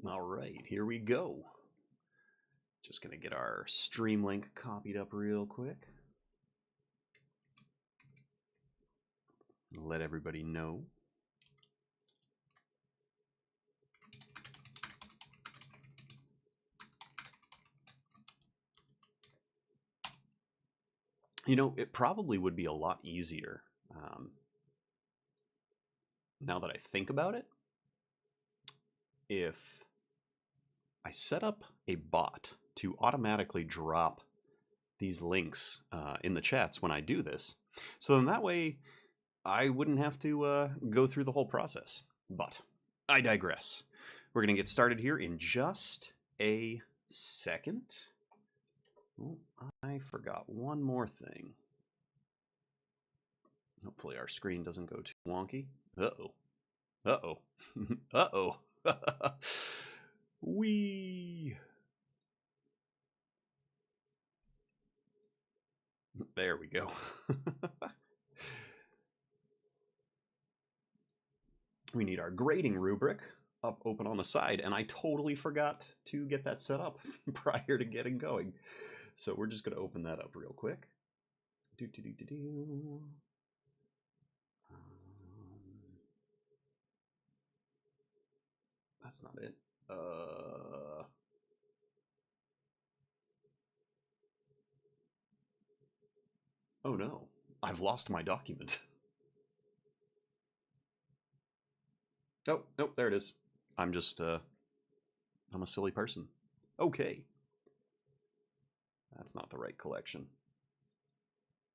All right, here we go. Just going to get our stream link copied up real quick. Let everybody know. You know, it probably would be a lot easier now that I think about it if I set up a bot to automatically drop these links in the chats when I do this. So then that way I wouldn't have to go through the whole process. But I digress. We're going to get started here in just a second. Oh, I forgot one more thing. Hopefully our screen doesn't go too wonky. Uh-oh. Uh-oh. Uh-oh. Wee. There we go. We need our grading rubric up open on the side, and I totally forgot to get that set up prior to getting going. So we're just going to open that up real quick. That's not it. Oh no, I've lost my document. Oh, nope, there it is. I'm just, I'm a silly person. Okay. That's not the right collection.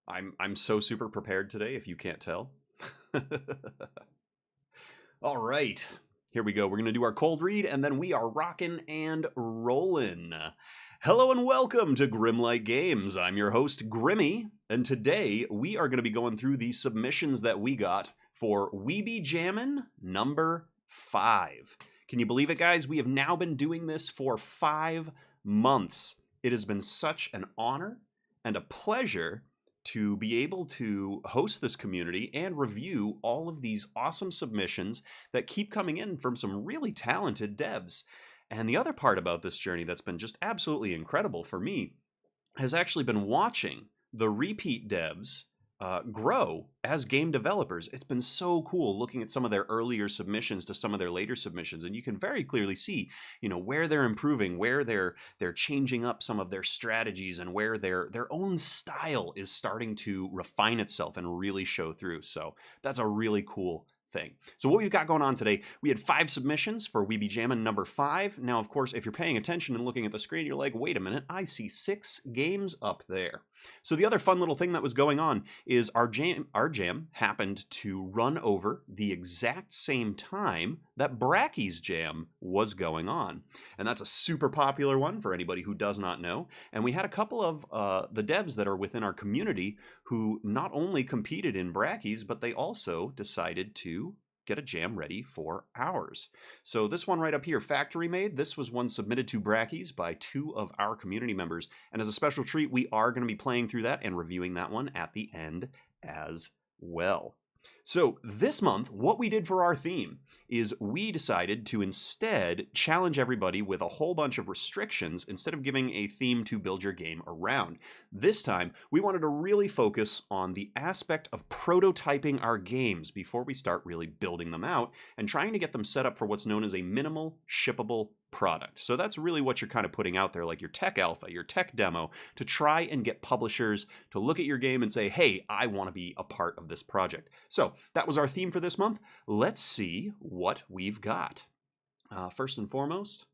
I'm so super prepared today, if you can't tell. All right, here we go. We're going to do our cold read, and then we are rocking and rolling. Hello and welcome to Grimlyte Games. I'm your host, Grimmy, and today we are going to be going through the submissions that we got for Be Jammin number 5. Can you believe it, guys? We have now been doing this for 5 months. It has been such an honor and a pleasure to be able to host this community and review all of these awesome submissions that keep coming in from some really talented devs. And the other part about this journey that's been just absolutely incredible for me has actually been watching the repeat devs grow as game developers. It's been so cool looking at some of their earlier submissions to some of their later submissions, and you can very clearly see, you know, where they're improving, where they're changing up some of their strategies, and where their own style is starting to refine itself and really show through. So that's a really cool thing. So what we've got going on today, we had 5 submissions for Be Jammin number 5. Now, of course, if you're paying attention and looking at the screen, you're like, wait a minute, I see 6 games up there. So the other fun little thing that was going on is our jam happened to run over the exact same time that Bracky's jam was going on. And that's a super popular one for anybody who does not know. And we had a couple of the devs that are within our community who not only competed in Bracky's, but they also decided to get a jam ready for ours. So this one right up here, Factory Made, this was one submitted to Bracky's by 2 of our community members. And as a special treat, we are going to be playing through that and reviewing that one at the end as well. So this month, what we did for our theme is we decided to instead challenge everybody with a whole bunch of restrictions instead of giving a theme to build your game around. This time, we wanted to really focus on the aspect of prototyping our games before we start really building them out and trying to get them set up for what's known as a minimal shippable product. So that's really what you're kind of putting out there, like your tech alpha, your tech demo, to try and get publishers to look at your game and say, hey, I want to be a part of this project. So that was our theme for this month. Let's see what we've got. First and foremost,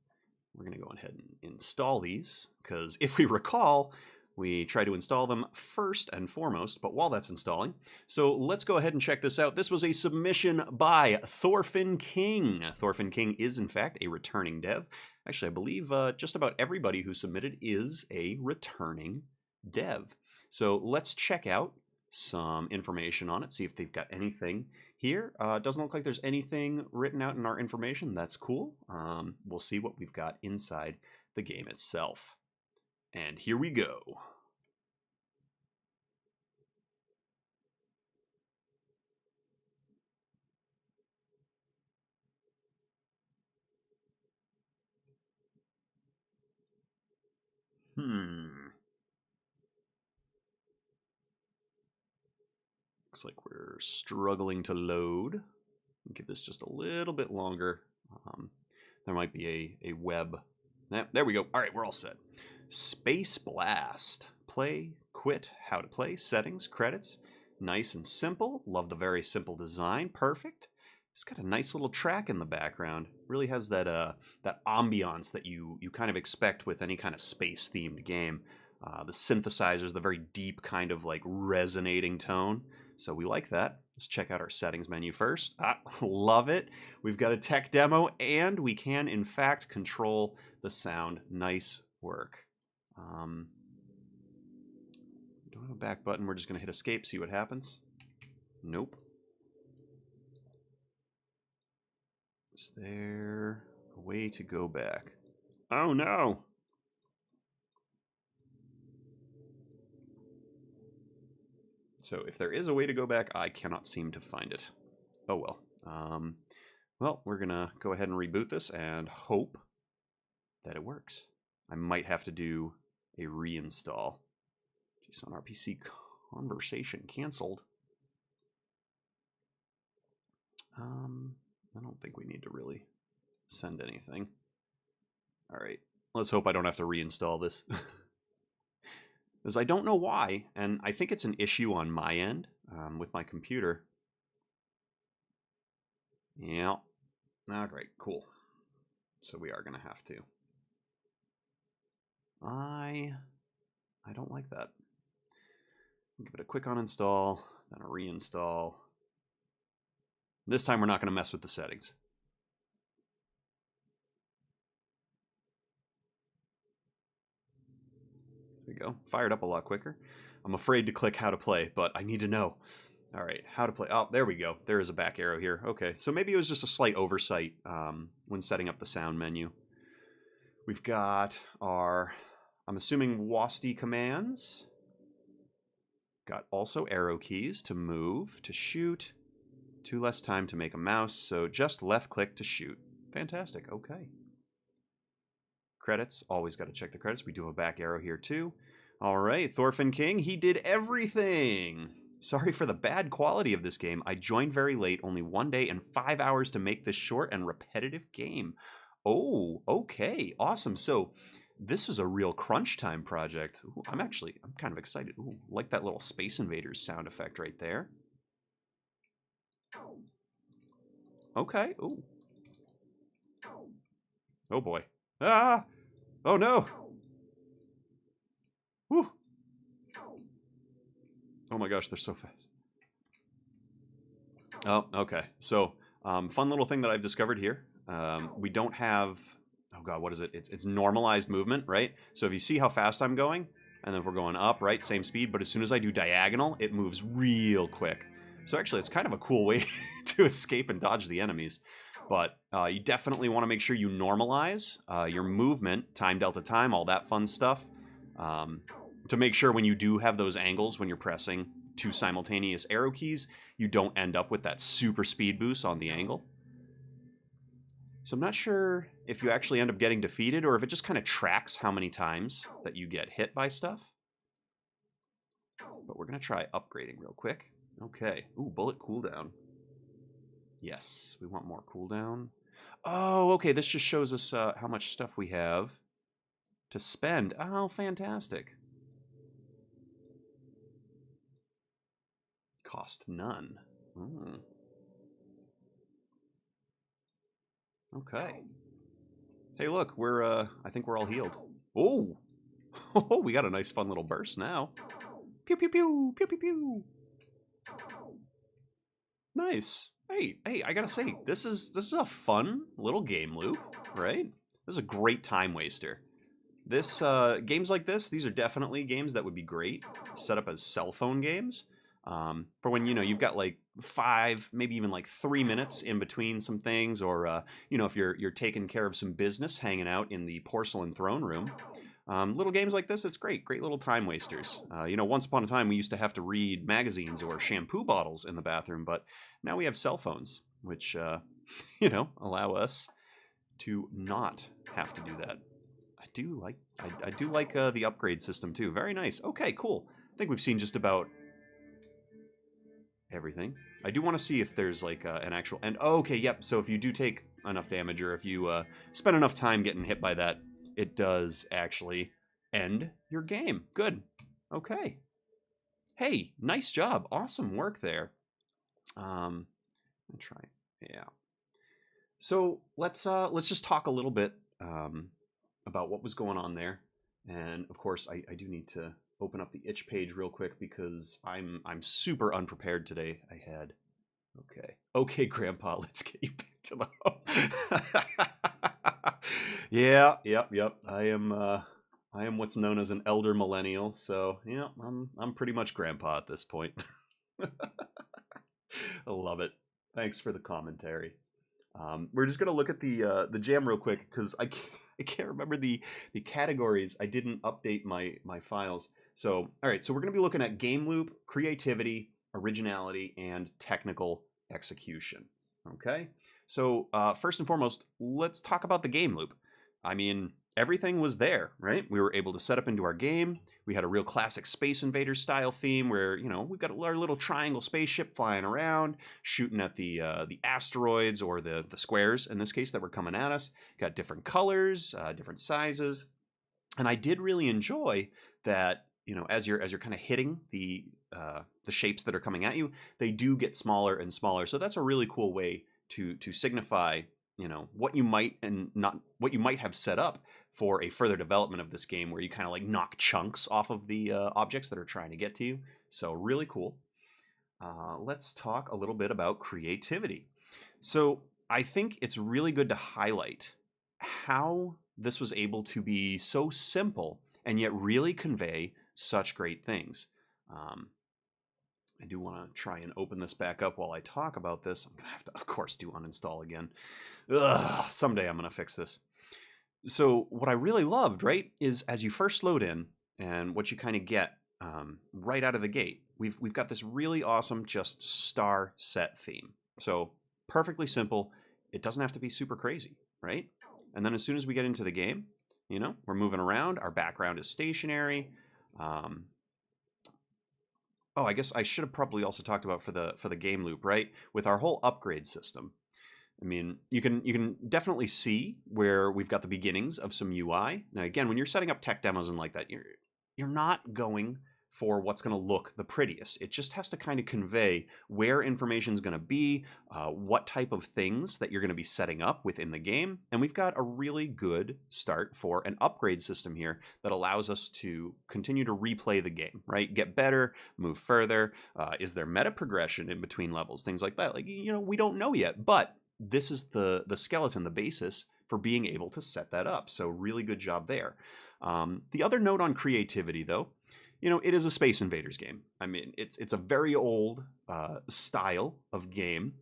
we're going to go ahead and install these, because if we recall, we try to install them first and foremost, but while that's installing, so let's go ahead and check this out. This was a submission by Thorfinn King. Thorfinn King is, in fact, a returning dev. Actually, I believe just about everybody who submitted is a returning dev. So let's check out some information on it, see if they've got anything here. Doesn't look like there's anything written out in our information. That's cool. We'll see what we've got inside the game itself. And here we go. Looks like we're struggling to load. Give this just a little bit longer. There might be a web. There we go. All right, we're all set. Space Blast. Play, quit, how to play, settings, credits. Nice and simple. Love the very simple design. Perfect. It's got a nice little track in the background. Really has that that ambiance that you kind of expect with any kind of space themed game. The synthesizers, the very deep kind of like resonating tone. So we like that. Let's check out our settings menu first. Love it. We've got a tech demo, and we can, in fact, control the sound. Nice work. Don't have a back button. We're just going to hit escape, see what happens. Nope. Is there a way to go back? Oh, no. So if there is a way to go back, I cannot seem to find it. Oh, well. Well, we're going to go ahead and reboot this and hope that it works. I might have to do a reinstall. JSON RPC conversation canceled. I don't think we need to really send anything. All right. Let's hope I don't have to reinstall this. Because I don't know why, and I think it's an issue on my end with my computer. Yeah. All right, cool. So we are going to have to. I don't like that. Give it a quick uninstall, then a reinstall. This time we're not going to mess with the settings. There we go. Fired up a lot quicker. I'm afraid to click how to play, but I need to know. All right, how to play. Oh, there we go. There is a back arrow here. Okay, so maybe it was just a slight oversight when setting up the sound menu. We've got our, I'm assuming, WASD commands. Got also arrow keys to move, to shoot, 2 less time to make a mouse, so just left click to shoot. Fantastic, okay. Credits, always got to check the credits. We do have a back arrow here too. All right, Thorfinn King, he did everything. Sorry for the bad quality of this game. I joined very late, only 1 day and 5 hours to make this short and repetitive game. Oh, okay, awesome. So this was a real crunch time project. Ooh, I'm kind of excited. Ooh, like that little Space Invaders sound effect right there. Okay, ooh. Oh boy. Ah! Oh no! Woo! Oh my gosh, they're so fast. Oh, okay. So, fun little thing that I've discovered here. We don't have, oh god, what is it? It's normalized movement, right? So if you see how fast I'm going, and then if we're going up, right, same speed, but as soon as I do diagonal, it moves real quick. So actually, it's kind of a cool way to escape and dodge the enemies. But you definitely want to make sure you normalize your movement, time delta time, all that fun stuff, to make sure when you do have those angles, when you're pressing 2 simultaneous arrow keys, you don't end up with that super speed boost on the angle. So I'm not sure if you actually end up getting defeated or if it just kind of tracks how many times that you get hit by stuff. But we're going to try upgrading real quick. Okay. Ooh, bullet cooldown. Yes, we want more cooldown. Oh, okay. This just shows us how much stuff we have to spend. Oh, fantastic. Cost none. Mm. Okay. Hey, look, we're I think we're all healed. Oh, oh, we got a nice, fun little burst now. Pew pew pew pew pew pew. Nice. Hey, I gotta say, this is a fun little game loop, right? This is a great time waster. This games like this, these are definitely games that would be great set up as cell phone games. For when you've got like 5, maybe even like 3 minutes in between some things, or if you're taking care of some business, hanging out in the porcelain throne room. Little games like this, it's great little time wasters. Once upon a time we used to have to read magazines or shampoo bottles in the bathroom, but now we have cell phones, which allow us to not have to do that. I do like the upgrade system too. Very nice. Okay, cool. I think we've seen just about everything. I do want to see if there's like an actual end. Oh, okay, yep. So if you do take enough damage, or if you spend enough time getting hit by that, it does actually end your game. Good. Okay. Hey, nice job. Awesome work there. I'll try. Yeah. So let's just talk a little bit about what was going on there, and of course I do need to open up the itch page real quick because I'm super unprepared today. Okay, Grandpa, let's get you back to the home. Yeah, yep. I am what's known as an elder millennial, so yeah, I'm pretty much Grandpa at this point. I love it. Thanks for the commentary. We're just gonna look at the jam real quick because I can't remember the categories. I didn't update my files. So all right, so we're gonna be looking at game loop, creativity, originality, and technical execution. Okay. So first and foremost, let's talk about the game loop. I mean, everything was there, right? We were able to set up into our game. We had a real classic Space Invaders style theme where, you know, we've got our little triangle spaceship flying around, shooting at the asteroids, or the squares in this case that were coming at us. Got different colors, different sizes, and I did really enjoy that. You know, as you're kind of hitting the shapes that are coming at you, they do get smaller and smaller. So that's a really cool way to signify, you know, what you might have set up for a further development of this game, where you kind of like knock chunks off of the objects that are trying to get to you. So really cool. Let's talk a little bit about creativity. So I think it's really good to highlight how this was able to be so simple and yet really convey such great things. I do want to try and open this back up while I talk about this. I'm going to have to, of course, do uninstall again. Ugh, someday I'm going to fix this. So what I really loved, right, is as you first load in, and what you kind of get right out of the gate, we've got this really awesome just star set theme. So perfectly simple. It doesn't have to be super crazy, right? And then as soon as we get into the game, you know, we're moving around. Our background is stationary. Oh, I guess I should have probably also talked about for the game loop, right? With our whole upgrade system. I mean, you can definitely see where we've got the beginnings of some UI. Now, again, when you're setting up tech demos and like that, you're not going for what's going to look the prettiest. It just has to kind of convey where information is going to be, what type of things that you're going to be setting up within the game. And we've got a really good start for an upgrade system here that allows us to continue to replay the game, right? Get better, move further. Is there meta progression in between levels? Things like that. Like, you know, we don't know yet, but this is the skeleton, the basis for being able to set that up. So really good job there. The other note on creativity, though, you know, it is a Space Invaders game. I mean, it's a very old style of game,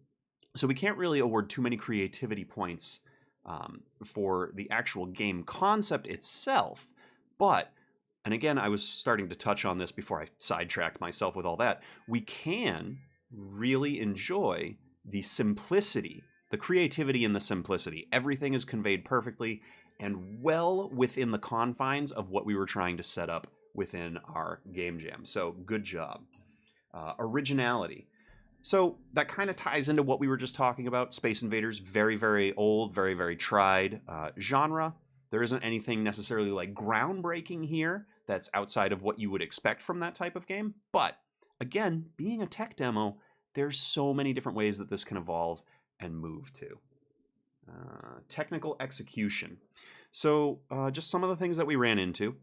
so we can't really award too many creativity points for the actual game concept itself. But, and again, I was starting to touch on this before I sidetracked myself with all that, we can really enjoy the simplicity, the creativity in the simplicity. Everything is conveyed perfectly and well within the confines of what we were trying to set up within our game jam. So good job. Originality. So that kind of ties into what we were just talking about. Space Invaders, very, very old, very, very tried genre. There isn't anything necessarily like groundbreaking here that's outside of what you would expect from that type of game. But again, being a tech demo, there's so many different ways that this can evolve and move to. Technical execution. So just some of the things that we ran into.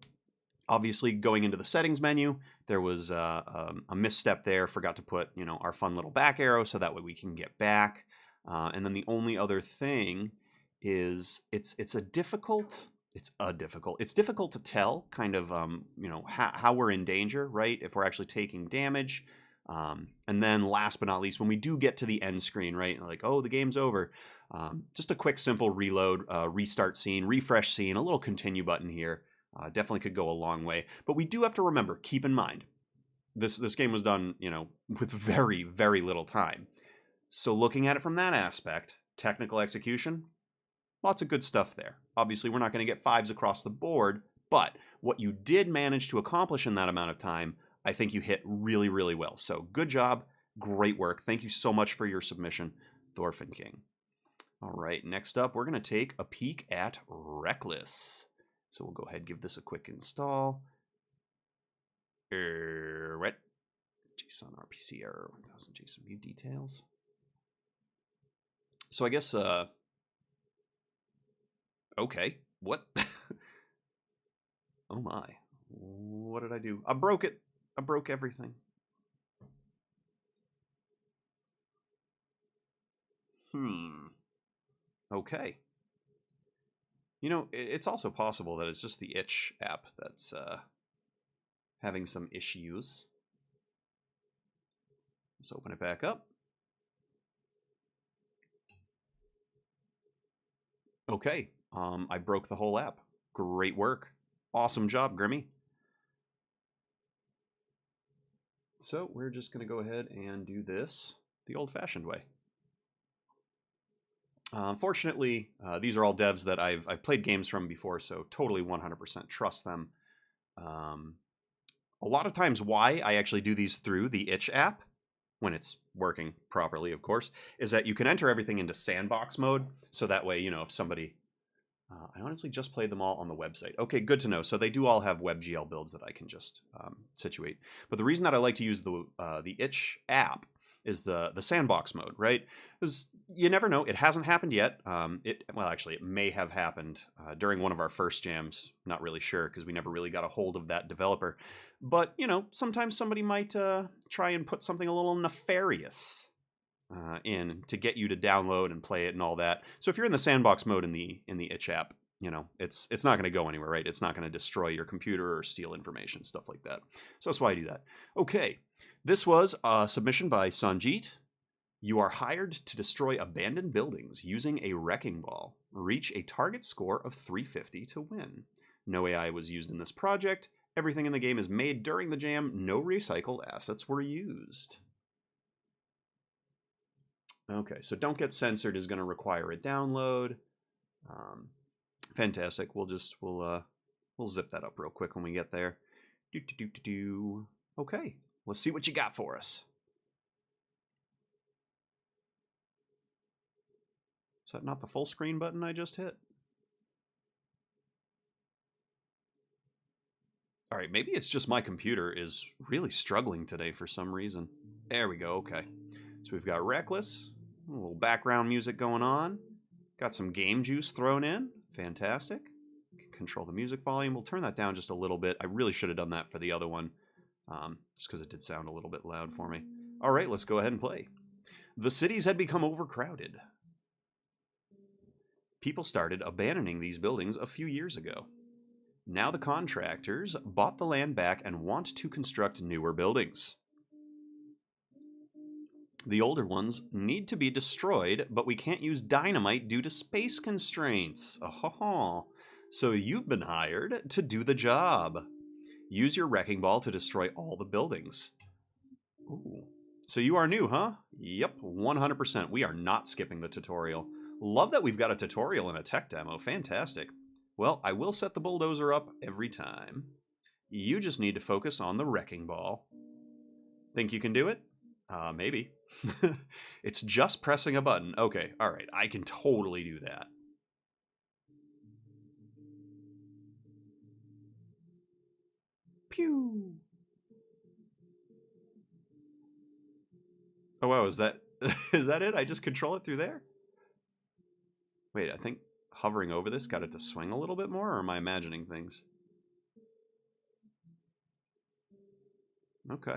Obviously, going into the settings menu, there was a misstep there. Forgot to put, you know, our fun little back arrow so that way we can get back. And then the only other thing is it's difficult to tell kind of you know, how we're in danger, right? If we're actually taking damage. And then last but not least, when we do get to the end screen, right, like, oh, the game's over, just a quick simple reload, restart scene, refresh scene, a little continue button here. Definitely could go a long way. But we do have to remember, keep in mind, this game was done, you know, with very, very little time. So looking at it from that aspect, technical execution, Lots of good stuff there. Obviously, we're not going to get 5s across the board, but what you did manage to accomplish in that amount of time, I think you hit really, really well. So good job. Great work. Thank you so much for your submission, Thorfinn King. All right, next up, we're going to take a peek at Reckless. So we'll go ahead and give this a quick install. What? JSON RPC error 1000 JSON view details. So I guess, okay, what? Oh my, what did I do? I broke it. I broke everything. Okay. You know, it's also possible that it's just the itch app that's having some issues. Let's open it back up. Okay, I broke the whole app. Great work. Awesome job, Grimmy. So we're just going to go ahead and do this the old-fashioned way. Unfortunately, these are all devs that I've played games from before, so totally 100% trust them. A lot of times why I actually do these through the itch app, when it's working properly, of course, is that you can enter everything into sandbox mode. So that way, you know, if somebody... I honestly just played them all on the website. Okay, good to know. So they do all have WebGL builds that I can just situate. But the reason that I like to use the itch app is the sandbox mode, right? Because you never know. It hasn't happened yet. Well, actually, it may have happened during one of our first jams. Not really sure because we never really got a hold of that developer. But, you know, sometimes somebody might try and put something a little nefarious in to get you to download and play it and all that. So if you're in the sandbox mode in the itch app, you know, it's not going to go anywhere, right? It's not going to destroy your computer or steal information, stuff like that. So that's why I do that. Okay, this was a submission by Sanjeet. You are hired to destroy abandoned buildings using a wrecking ball. Reach a target score of 350 to win. No AI was used in this project. Everything in the game is made during the jam. No recycled assets were used. Okay, so Don't Get Censored is going to require a download. Fantastic. We'll zip that up real quick when we get there. Okay, let's see what you got for us. Is that not the full screen button I just hit? All right, maybe it's just my computer is really struggling today for some reason. There we go, okay. So we've got Reckless, a little background music going on. Got some game juice thrown in. Fantastic. Control the music volume. We'll turn that down just a little bit. I really should have done that for the other one, just because it did sound a little bit loud for me. All right, let's go ahead and play. The cities had become overcrowded. People started abandoning these buildings a few years ago. Now the contractors bought the land back and want to construct newer buildings. The older ones need to be destroyed, but we can't use dynamite due to space constraints. Oh, so you've been hired to do the job. Use your wrecking ball to destroy all the buildings. Ooh. So you are new, huh? Yep, 100%. We are not skipping the tutorial. Love that we've got a tutorial and a tech demo. Fantastic. Well, I will set the bulldozer up every time. You just need to focus on the wrecking ball. Think you can do it? Maybe. It's just pressing a button. Okay, all right. I can totally do that. Pew. Oh, wow. Is that it? I just control it through there? Wait, I think hovering over this got it to swing a little bit more, or am I imagining things? Okay.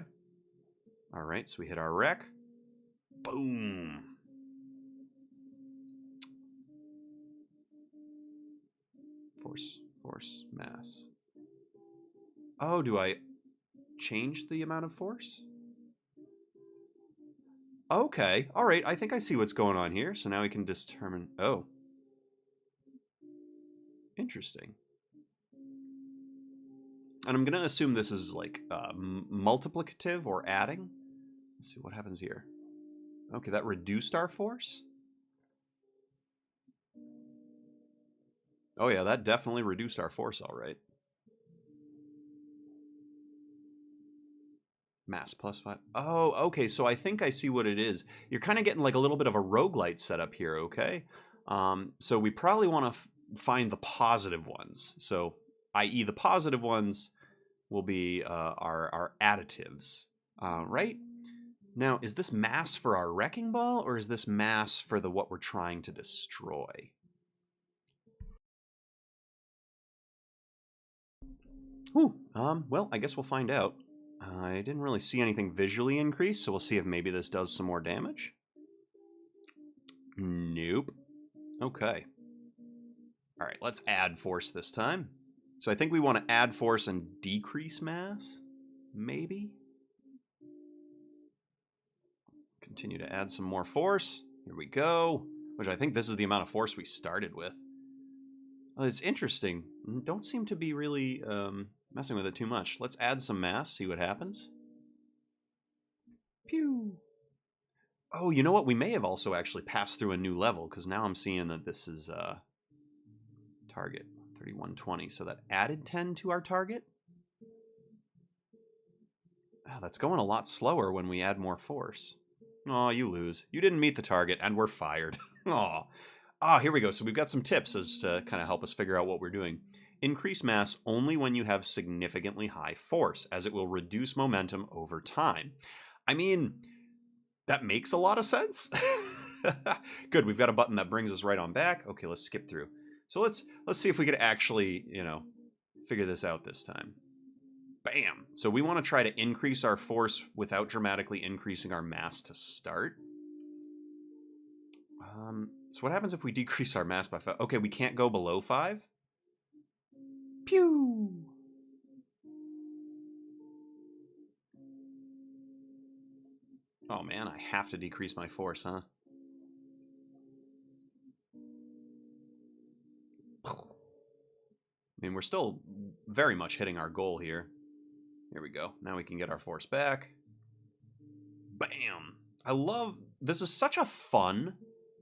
All right, so we hit our wreck. Boom. Force, mass. Oh, do I change the amount of force? Okay, all right, I think I see what's going on here. So now we can determine, oh. Interesting. And I'm going to assume this is like multiplicative or adding. Let's see what happens here. Okay, that reduced our force. Oh yeah, that definitely reduced our force, all right. Mass +5. Oh, okay, so I think I see what it is. You're kind of getting like a little bit of a roguelite setup here, okay? So we probably want to find the positive ones. So, i.e. the positive ones will be our additives, right? Now, is this mass for our wrecking ball, or is this mass for the what we're trying to destroy? Whew. Well, I guess we'll find out. I didn't really see anything visually increase, so we'll see if maybe this does some more damage. Nope. Okay. All right, let's add force this time. So I think we want to add force and decrease mass, maybe? Continue to add some more force. Here we go. Which I think this is the amount of force we started with. Oh, it's interesting. Don't seem to be really messing with it too much. Let's add some mass, see what happens. Pew! Oh, you know what? We may have also actually passed through a new level, because now I'm seeing that this is target 3120. So that added 10 to our target? Oh, that's going a lot slower when we add more force. Oh, you lose. You didn't meet the target, and we're fired. Oh. Ah, here we go. So we've got some tips as to kind of help us figure out what we're doing. Increase mass only when you have significantly high force, as it will reduce momentum over time. I mean, that makes a lot of sense. Good, we've got a button that brings us right on back. Okay, let's skip through. So let's see if we could actually, figure this out this time. Bam! So we want to try to increase our force without dramatically increasing our mass to start. So what happens if we decrease our mass by 5? Okay, we can't go below 5. Pew! Oh man, I have to decrease my force, huh? I mean, we're still very much hitting our goal here. Here we go. Now we can get our force back. Bam! I love... This is such a fun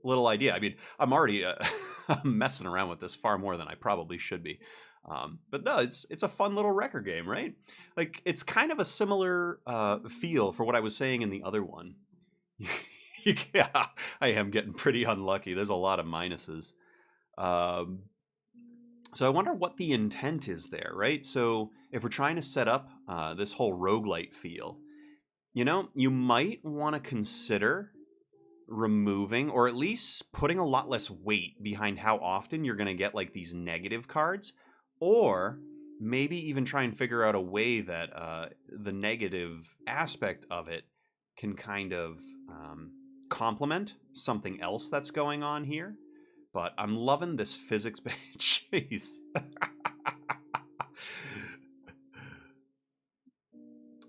little idea. I mean, I'm already messing around with this far more than I probably should be. But no, it's a fun little wrecker game, right? Like, it's kind of a similar feel for what I was saying in the other one. Yeah, I am getting pretty unlucky. There's a lot of minuses. So I wonder what the intent is there, right? So if we're trying to set up this whole roguelite feel, you might want to consider removing or at least putting a lot less weight behind how often you're going to get like these negative cards, or maybe even try and figure out a way that the negative aspect of it can kind of complement something else that's going on here. But I'm loving this physics. Jeez.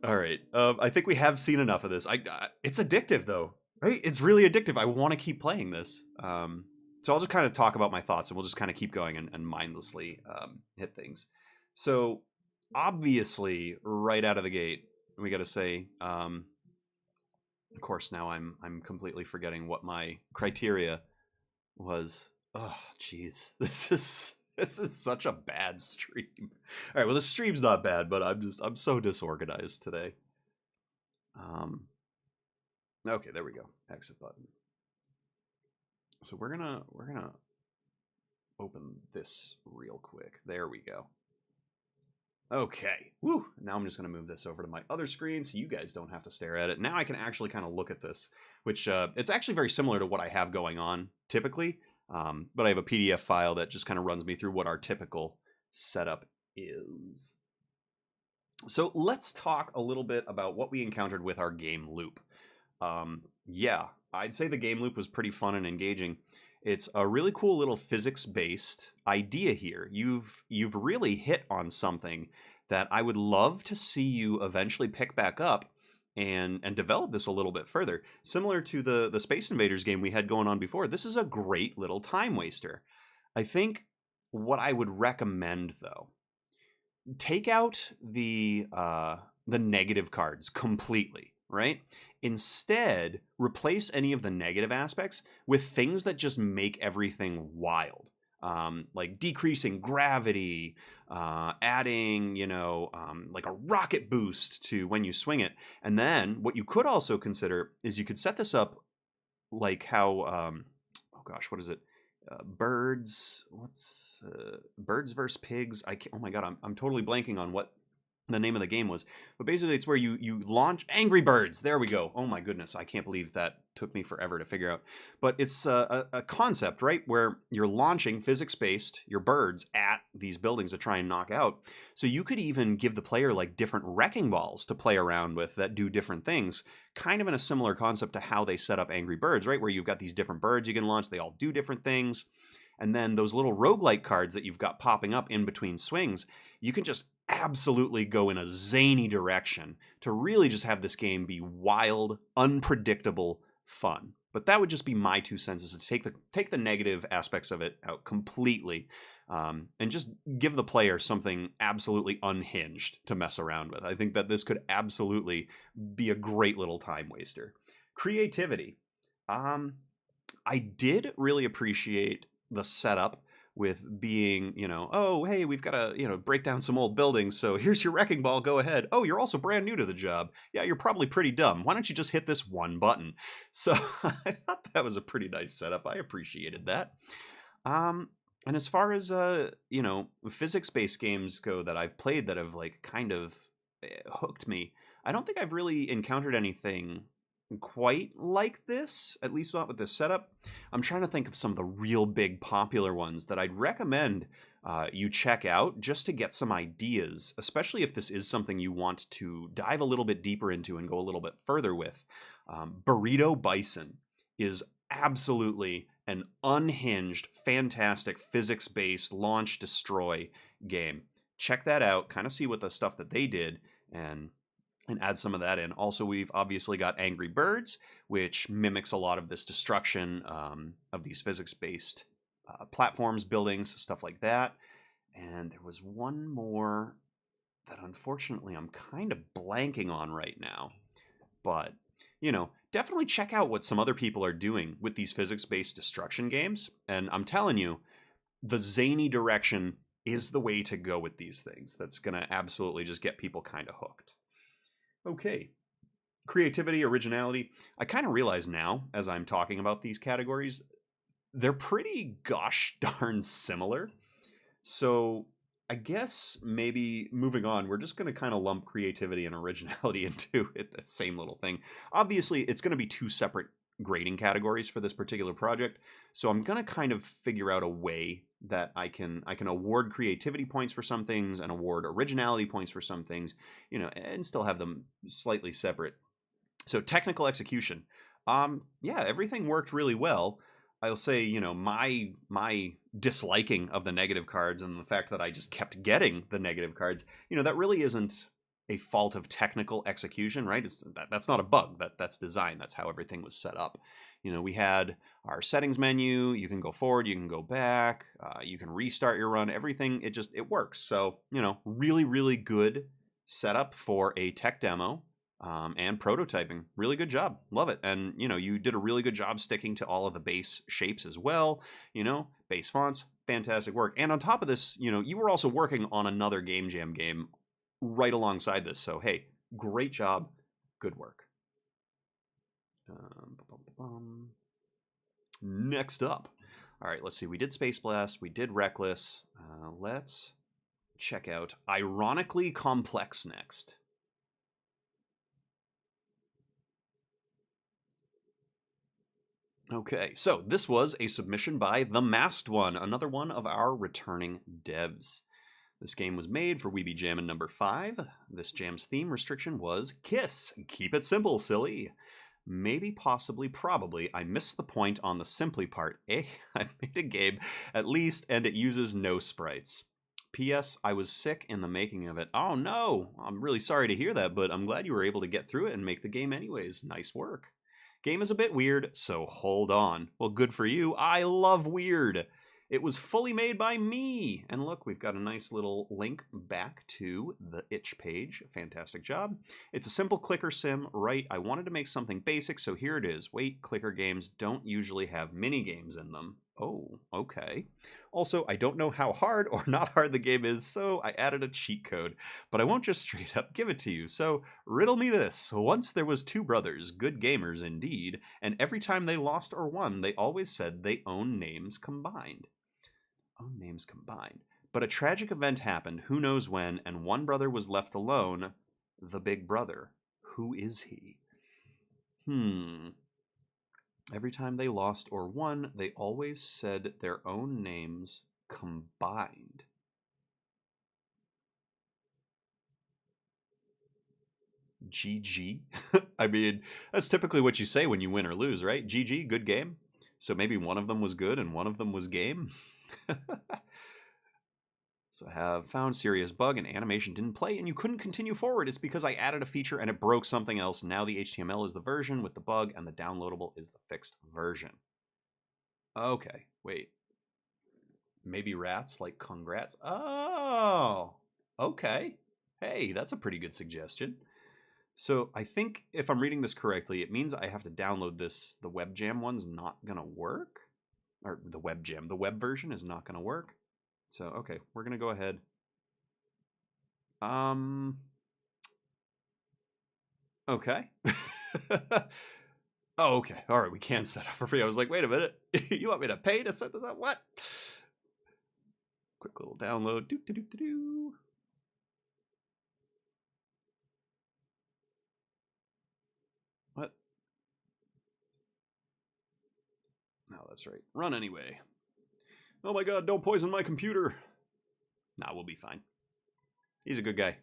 All right. I think we have seen enough of this. It's addictive, though, right? It's really addictive. I want to keep playing this. So I'll just kind of talk about my thoughts, and we'll just kind of keep going and mindlessly hit things. So obviously, right out of the gate, we got to say, of course, now I'm completely forgetting what my criteria was. Oh, jeez, this is such a bad stream. All right, well, the stream's not bad, but I'm so disorganized today. Okay, there we go. Exit button. So we're gonna open this real quick. There we go. Okay. Woo. Now I'm just going to move this over to my other screen so you guys don't have to stare at it. Now I can actually kind of look at this, which it's actually very similar to what I have going on typically. But I have a PDF file that just kind of runs me through what our typical setup is. So let's talk a little bit about what we encountered with our game loop. Yeah, I'd say the game loop was pretty fun and engaging. It's a really cool little physics-based idea here. You've really hit on something that I would love to see you eventually pick back up and develop this a little bit further. Similar to the Space Invaders game we had going on before, this is a great little time waster. I think what I would recommend, though, take out the negative cards completely, right? Instead, replace any of the negative aspects with things that just make everything wild. like decreasing gravity, adding, like a rocket boost to when you swing it. And then what you could also consider is you could set this up like how, oh gosh, what is it? Birds versus pigs. I can't, oh my god, I'm totally blanking on what the name of the game was, but basically it's where you launch Angry Birds. There we go. Oh my goodness, I can't believe that took me forever to figure out. But it's a concept, right, where you're launching physics-based your birds at these buildings to try and knock out. So you could even give the player like different wrecking balls to play around with that do different things, kind of in a similar concept to how they set up Angry Birds, right, where you've got these different birds you can launch. They all do different things. And then those little roguelike cards that you've got popping up in between swings, you can just absolutely go in a zany direction to really just have this game be wild, unpredictable fun. But that would just be my 2 cents, is to take the negative aspects of it out completely, and just give the player something absolutely unhinged to mess around with. I think that this could absolutely be a great little time waster. Creativity. I did really appreciate the setup with being, oh, hey, we've got to, break down some old buildings. So here's your wrecking ball. Go ahead. Oh, you're also brand new to the job. Yeah, you're probably pretty dumb. Why don't you just hit this one button? So I thought that was a pretty nice setup. I appreciated that. And as far as, physics-based games go that I've played that have like kind of hooked me, I don't think I've really encountered anything quite like this, at least not with this setup. I'm trying to think of some of the real big popular ones that I'd recommend you check out just to get some ideas, especially if this is something you want to dive a little bit deeper into and go a little bit further with. Burrito Bison is absolutely an unhinged, fantastic physics-based launch destroy game. Check that out, kind of see what the stuff that they did, and add some of that in. Also, we've obviously got Angry Birds, which mimics a lot of this destruction of these physics-based platforms, buildings, stuff like that. And there was one more that unfortunately I'm kind of blanking on right now. But, definitely check out what some other people are doing with these physics-based destruction games. And I'm telling you, the zany direction is the way to go with these things. That's going to absolutely just get people kind of hooked. Okay. Creativity, originality. I kind of realize now, as I'm talking about these categories, they're pretty gosh darn similar. So I guess maybe moving on, we're just going to kind of lump creativity and originality into it, the same little thing. Obviously, it's going to be 2 separate grading categories for this particular project. So I'm going to kind of figure out a way that I can award creativity points for some things and award originality points for some things, and still have them slightly separate. So technical execution. Yeah, everything worked really well. I'll say, my disliking of the negative cards and the fact that I just kept getting the negative cards, that really isn't a fault of technical execution, right? That's not a bug. That's design. That's how everything was set up. We had our settings menu. You can go forward. You can go back. You can restart your run. Everything, it works. So, really, really good setup for a tech demo. And prototyping. Really good job. Love it. And, you did a really good job sticking to all of the base shapes as well. Base fonts, fantastic work. And on top of this, you were also working on another Game Jam game right alongside this. So, hey, great job. Good work. Next up. All right, let's see. We did Space Blast. We did Reckless. Let's check out Ironically Complex next. Okay, so this was a submission by The Masked One, another one of our returning devs. This game was made for Be Jammin number 5. This jam's theme restriction was Kiss. Keep it simple, silly. Maybe, possibly, probably, I missed the point on the simply part. I made a game, at least, and it uses no sprites. P.S. I was sick in the making of it. Oh no! I'm really sorry to hear that, but I'm glad you were able to get through it and make the game anyways. Nice work. Game is a bit weird, so hold on. Well, good for you. I love weird. It was fully made by me. And look, we've got a nice little link back to the itch page. Fantastic job. It's a simple clicker sim, right? I wanted to make something basic, so here it is. Wait, clicker games don't usually have mini games in them. Oh, okay. Also, I don't know how hard or not hard the game is, so I added a cheat code. But I won't just straight up give it to you. So, riddle me this. Once there was two brothers, good gamers indeed, and every time they lost or won, they always said they own names combined. Own names combined. But a tragic event happened, who knows when, and one brother was left alone, the big brother. Who is he? Every time they lost or won, they always said their own names combined. GG? I mean, that's typically what you say when you win or lose, right? GG, good game. So maybe one of them was good and one of them was game. So I have found serious bug and animation didn't play and you couldn't continue forward. It's because I added a feature and it broke something else. Now the HTML is the version with the bug and the downloadable is the fixed version. Okay, wait. Maybe rats like congrats. Oh, okay. Hey, that's a pretty good suggestion. So I think if I'm reading this correctly, it means I have to download this. The WebJam one's not going to work. Or the WebJam, the web version is not going to work. So, okay, we're going to go ahead. Okay. Oh, okay. All right, we can set up for free. I was like, wait a minute. You want me to pay to set this up? What? Quick little download. Do. What? No, that's right. Run anyway. Oh my god, don't poison my computer. Nah, we'll be fine. He's a good guy.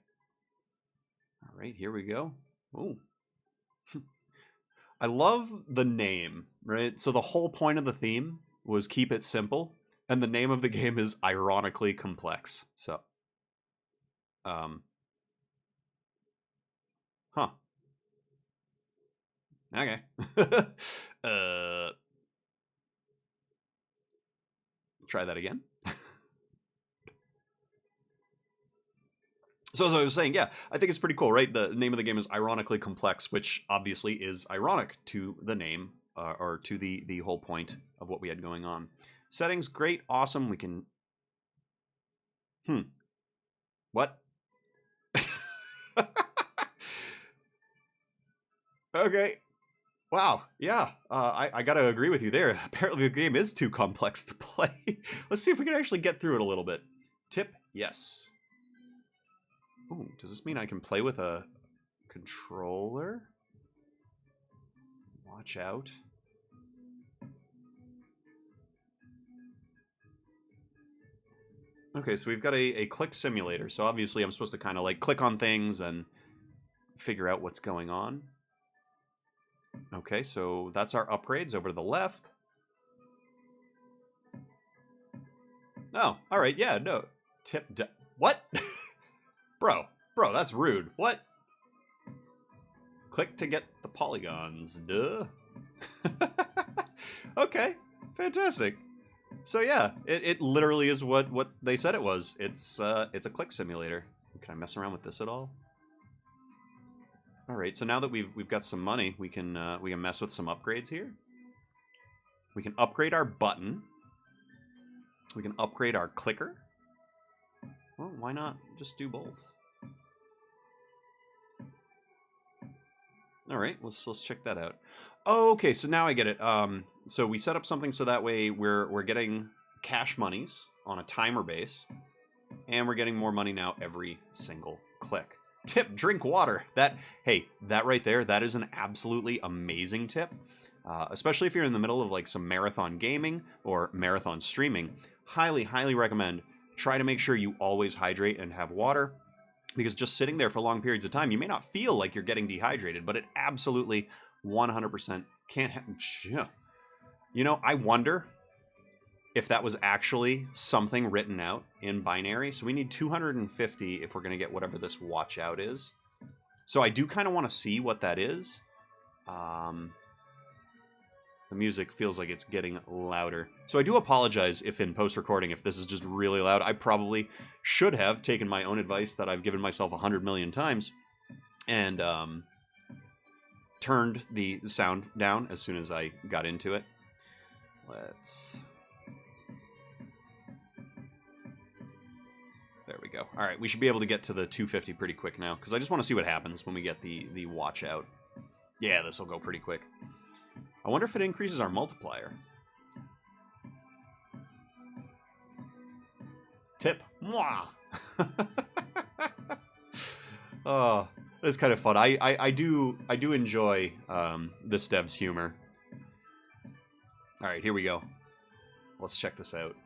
All right, here we go. Oh. I love the name, right? So the whole point of the theme was keep it simple, and the name of the game is ironically complex. So, huh. Okay. Try that again. So as I was saying, yeah, I think it's pretty cool, right? The name of the game is Ironically Complex, which obviously is ironic to the name or to the whole point of what we had going on. Settings, great, awesome. We can... What? Okay. Wow. Yeah. I got to agree with you there. Apparently the game is too complex to play. Let's see if we can actually get through it a little bit. Tip, yes. Ooh, does this mean I can play with a controller? Watch out. Okay, so we've got a click simulator. So obviously I'm supposed to kind of like click on things and figure out what's going on. Okay, so that's our upgrades over to the left. Oh, all right, yeah, no. What? Bro, that's rude. What? Click to get the polygons. Duh. Okay, fantastic. So yeah, it literally is what they said it was. It's a click simulator. Can I mess around with this at all? All right, so now that we've got some money, we can mess with some upgrades here. We can upgrade our button. We can upgrade our clicker. Well, why not just do both? All right, let's check that out. Oh, okay, so now I get it. So we set up something so that way we're getting cash monies on a timer base, and we're getting more money now every single click. Tip, drink water. That right there, that is an absolutely amazing tip. Especially if you're in the middle of like some marathon gaming or marathon streaming. Highly, highly recommend. Try to make sure you always hydrate and have water, because just sitting there for long periods of time, you may not feel like you're getting dehydrated, but it absolutely 100% can't happen. You know, I wonder if that was actually something written out in binary. So we need 250 if we're going to get whatever this watch out is. So I do kind of want to see what that is. The music feels like it's getting louder. So I do apologize if in post-recording, if this is just really loud. I probably should have taken my own advice that I've given myself 100 million times and turned the sound down as soon as I got into it. Let's we go. All right, we should be able to get to the 250 pretty quick now, because I just want to see what happens when we get the watch out. Yeah, this will go pretty quick. I wonder if it increases our multiplier. Tip. Mwah! Oh, it's kind of fun. I do enjoy this dev's humor. All right, here we go. Let's check this out.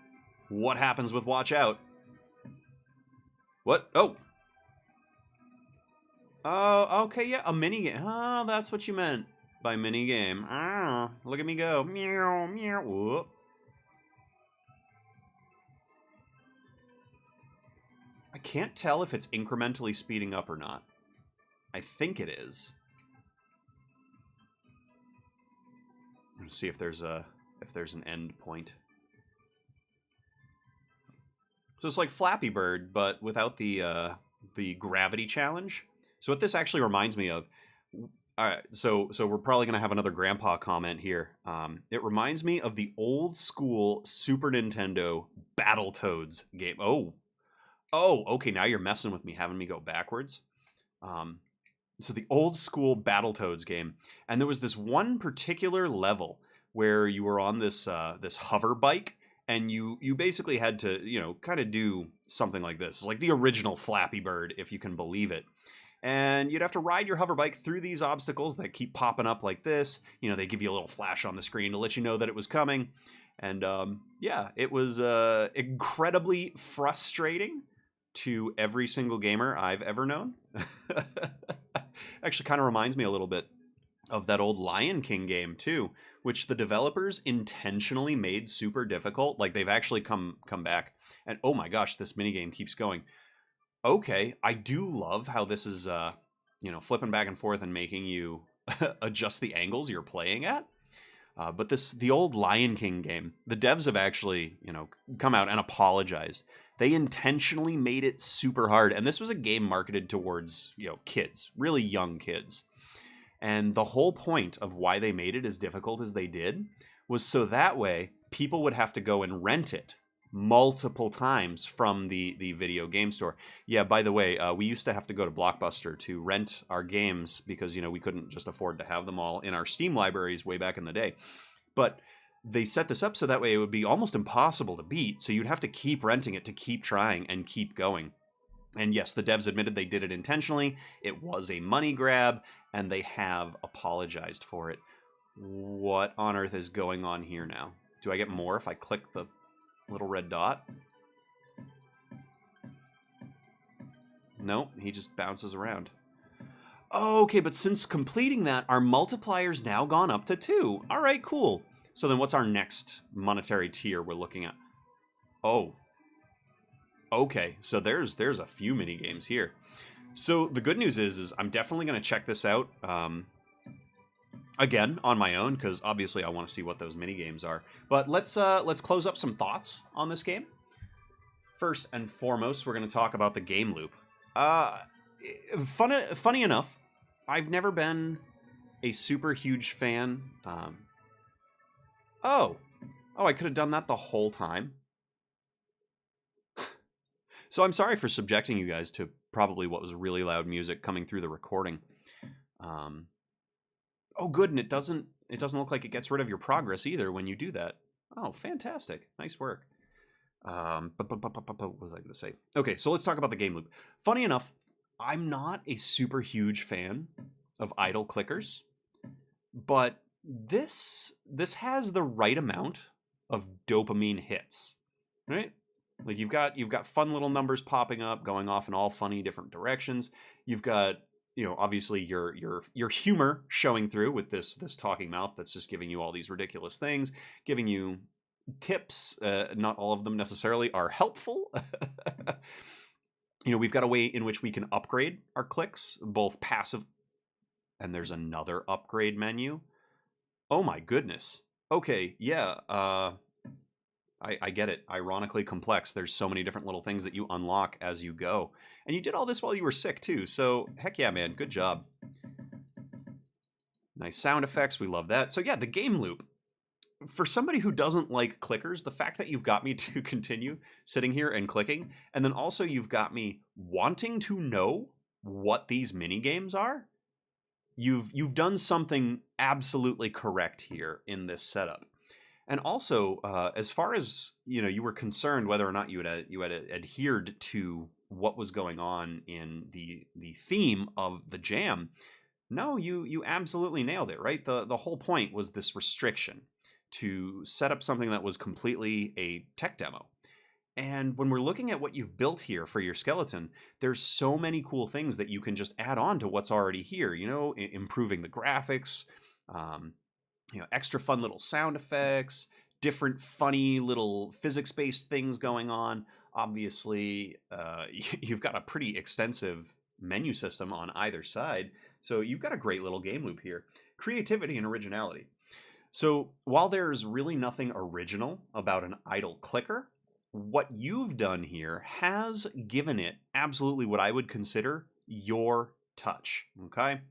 What happens with watch out? What? Oh. Oh, okay, yeah, a mini game. Oh, that's what you meant by mini game. Ah, look at me go. Meow, meow. Whoop. I can't tell if it's incrementally speeding up or not. I think it is. I'm gonna see if there's an end point. So it's like Flappy Bird, but without the gravity challenge. So what this actually reminds me of, all right, so we're probably gonna have another grandpa comment here. It reminds me of the old school Super Nintendo Battletoads game. Oh, okay, now you're messing with me, having me go backwards. So the old school Battletoads game, and there was this one particular level where you were on this this hover bike, and you basically had to, you know, kind of do something like this, like the original Flappy Bird, if you can believe it. And you'd have to ride your hover bike through these obstacles that keep popping up like this. You know, they give you a little flash on the screen to let you know that it was coming. And yeah, it was incredibly frustrating to every single gamer I've ever known. Actually kind of reminds me a little bit of that old Lion King game too, which the developers intentionally made super difficult. Like they've actually come back, and oh my gosh, this minigame keeps going. Okay, I do love how this is you know, flipping back and forth and making you adjust the angles you're playing at. But the old Lion King game, the devs have actually, you know, come out and apologized. They intentionally made it super hard, and this was a game marketed towards, you know, kids, really young kids. And the whole point of why they made it as difficult as they did was so that way people would have to go and rent it multiple times from the video game store. Yeah, by the way, we used to have to go to Blockbuster to rent our games because, you know, we couldn't just afford to have them all in our Steam libraries way back in the day. But they set this up so that way it would be almost impossible to beat, so you'd have to keep renting it to keep trying and keep going. And yes, the devs admitted they did it intentionally. It was a money grab, and they have apologized for it. What on earth is going on here now? Do I get more if I click the little red dot? Nope, he just bounces around. Okay, but since completing that, our multiplier's now gone up to 2. All right, cool. So then what's our next monetary tier we're looking at? Oh. Okay, so there's a few mini games here. So the good news is I'm definitely going to check this out again on my own, because obviously I want to see what those mini games are. But let's close up some thoughts on this game. First and foremost, we're going to talk about the game loop. Funny enough, I've never been a super huge fan. Oh, I could have done that the whole time. So I'm sorry for subjecting you guys to probably what was really loud music coming through the recording. Oh, good, and it doesn't look like it gets rid of your progress either when you do that. Oh, fantastic. Nice work. What was I going to say? Okay, so let's talk about the game loop. Funny enough, I'm not a super huge fan of idle clickers, but this has the right amount of dopamine hits, right? Like you've got fun little numbers popping up, going off in all funny different directions. You've got, you know, obviously your humor showing through with this talking mouth that's just giving you all these ridiculous things, giving you tips. Not all of them necessarily are helpful. You know, we've got a way in which we can upgrade our clicks, both passive, and there's another upgrade menu. Oh my goodness. Okay, yeah, I get it. Ironically complex. There's so many different little things that you unlock as you go. And you did all this while you were sick too, so heck yeah, man, good job. Nice sound effects, we love that. So yeah, the game loop. for somebody who doesn't like clickers, the fact that you've got me to continue sitting here and clicking, and then also you've got me wanting to know what these mini games are, you've done something absolutely correct here in this setup. And also, as far as you were concerned whether or not you had adhered to what was going on in the theme of the jam. No, you absolutely nailed it, right? The whole point was this restriction to set up something that was completely a tech demo. And when we're looking at what you've built here for your skeleton, there's so many cool things that you can just add on to what's already here, improving the graphics, um, extra fun little sound effects, different funny little physics-based things going on. Obviously, you've got a pretty extensive menu system on either side, so you've got a great little game loop here. Creativity and originality. So while there's really nothing original about an idle clicker, what you've done here has given it absolutely what I would consider your touch. Okay,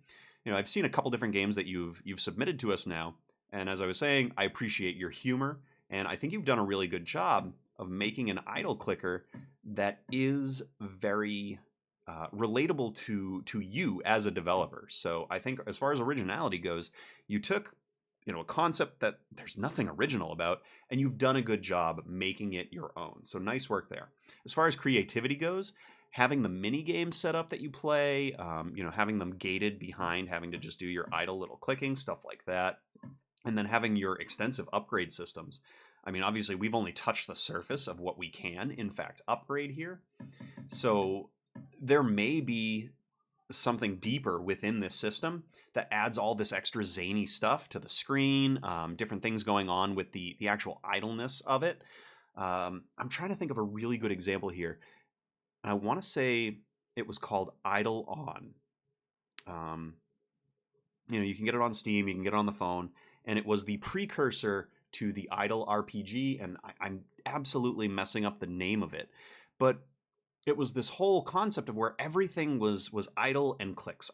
I've seen a couple different games that you've submitted to us now, and as I was saying, I appreciate your humor, and I think you've done a really good job of making an idle clicker that is very relatable to you as a developer. So I think as far as originality goes, you took a concept that there's nothing original about, and you've done a good job making it your own. So nice work there. As far as creativity goes, having the mini games set up that you play, having them gated behind having to just do your idle little clicking, stuff like that, and then having your extensive upgrade systems. I mean, obviously, we've only touched the surface of what we can, in fact, upgrade here. So there may be something deeper within this system that adds all this extra zany stuff to the screen, different things going on with the actual idleness of it. I'm trying to think of a really good example here. I want to say it was called Idle On. You can get it on Steam, you can get it on the phone, and it was the precursor to the Idle RPG, and I'm absolutely messing up the name of it. But it was this whole concept of where everything was idle and clicks,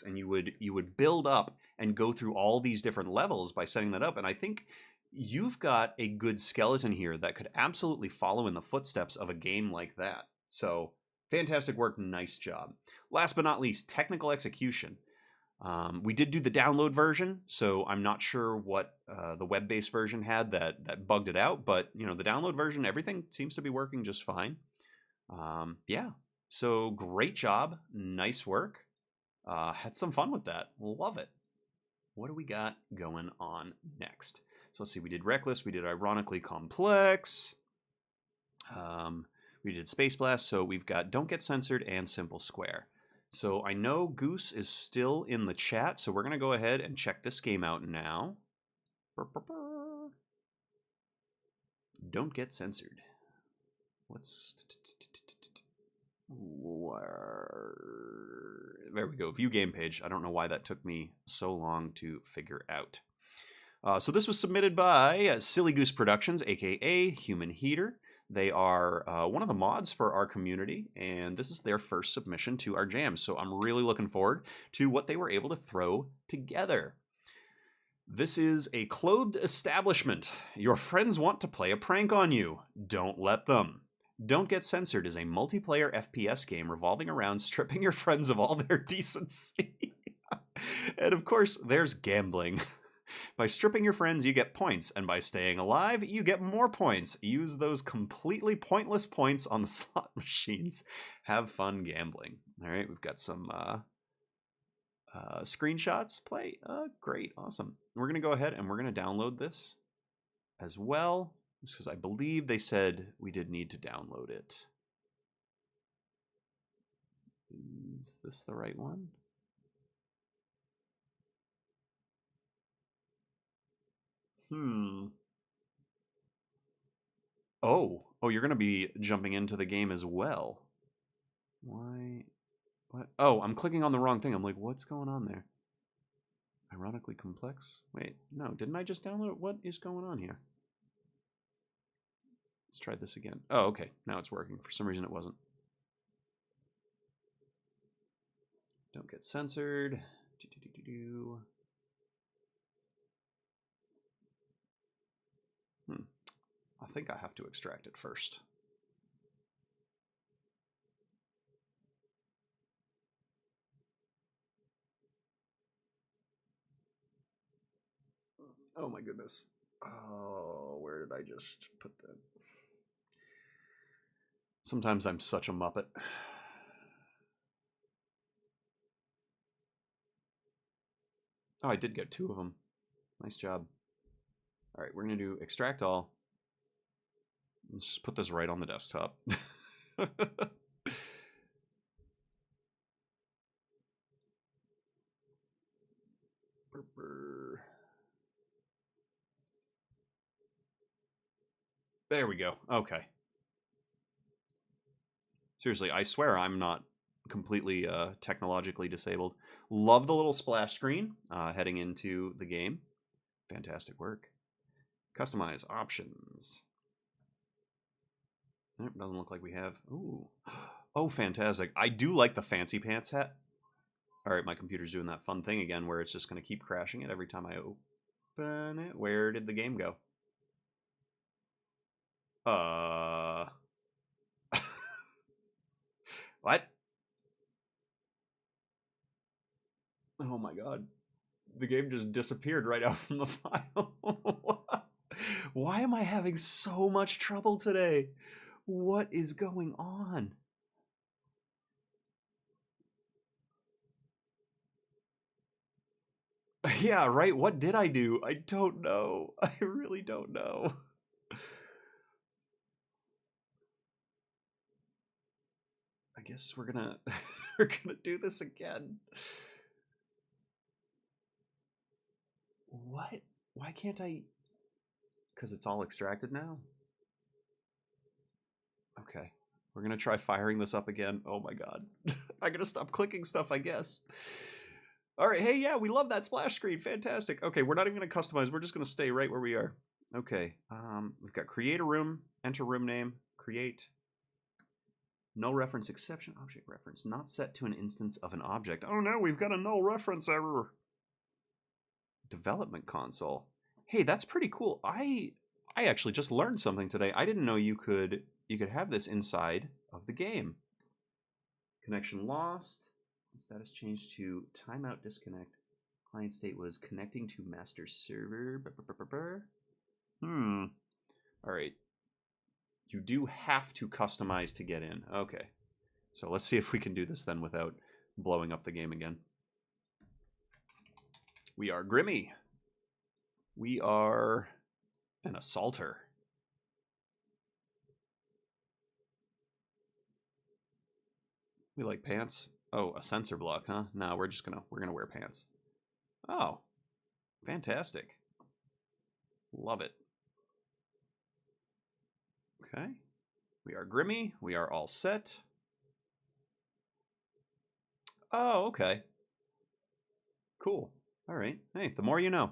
and you would build up and go through all these different levels by setting that up. And I think you've got a good skeleton here that could absolutely follow in the footsteps of a game like that. So fantastic work, nice job. Last but not least, technical execution. We did do the download version, so I'm not sure what the web-based version had that bugged it out, but the download version, everything seems to be working just fine. Yeah, so great job, nice work. Had some fun with that. Love it. What do we got going on next? So let's see, we did Reckless, we did Ironically Complex, we did Space Blast, so we've got Don't Get Censored and Simple Square. So I know Goose is still in the chat, so we're going to go ahead and check this game out now. Don't Get Censored. There we go, view game page. I don't know why that took me so long to figure out. So this was submitted by Silly Goose Productions, aka Human Heater. They are one of the mods for our community, and this is their first submission to our jam. So I'm really looking forward to what they were able to throw together. This is a clothed establishment. Your friends want to play a prank on you. Don't let them. Don't Get Censored is a multiplayer FPS game revolving around stripping your friends of all their decency. And of course, there's gambling. By stripping your friends, you get points, and by staying alive, you get more points. Use those completely pointless points on the slot machines. Have fun gambling. All right, we've got some screenshots. Play. Great, awesome. We're going to go ahead and we're going to download this as well. Because I believe they said we did need to download it. Is this the right one? Oh, you're going to be jumping into the game as well. Why? What? Oh, I'm clicking on the wrong thing. I'm like, what's going on there? Ironically Complex? Wait, no, didn't I just download it? What is going on here? Let's try this again. Oh, okay. Now it's working. For some reason it wasn't. Don't Get Censored. think I have to extract it first. Oh my goodness. Oh, where did I just put that? Sometimes I'm such a muppet. Oh, I did get 2 of them. Nice job. All right, we're going to do extract all. Let's just put this right on the desktop. There we go. Okay. Seriously, I swear I'm not completely technologically disabled. Love the little splash screen heading into the game. Fantastic work. Customize options. It doesn't look like we have. Ooh. Oh, fantastic. I do like the fancy pants hat. All right, my computer's doing that fun thing again where it's just going to keep crashing it every time I open it. Where did the game go? What? Oh my god. The game just disappeared right out from the file. Why am I having so much trouble today? What is going on? Yeah, right. What did I do? I don't know. I really don't know. I guess we're gonna we're gonna do this again. What? Why can't I? Because it's all extracted now. Okay, we're gonna try firing this up again. Oh my god, I gotta stop clicking stuff, I guess. All right, hey, yeah, we love that splash screen. Fantastic. Okay, we're not even gonna customize. We're just gonna stay right where we are. Okay, we've got create a room, enter room name, create. Null reference exception, object reference, not set to an instance of an object. Oh no, we've got a null reference error. Development console. Hey, that's pretty cool. I actually just learned something today. I didn't know you could have this inside of the game. Connection lost. Status changed to timeout disconnect. Client state was connecting to master server. All right. You do have to customize to get in. Okay. So let's see if we can do this then without blowing up the game again. We are Grimmy. We are an assaulter. We like pants. Oh, a sensor block, huh? No, we're gonna wear pants. Oh, fantastic. Love it. Okay. We are Grimmy. We are all set. Oh, okay. Cool. All right. Hey, the more you know.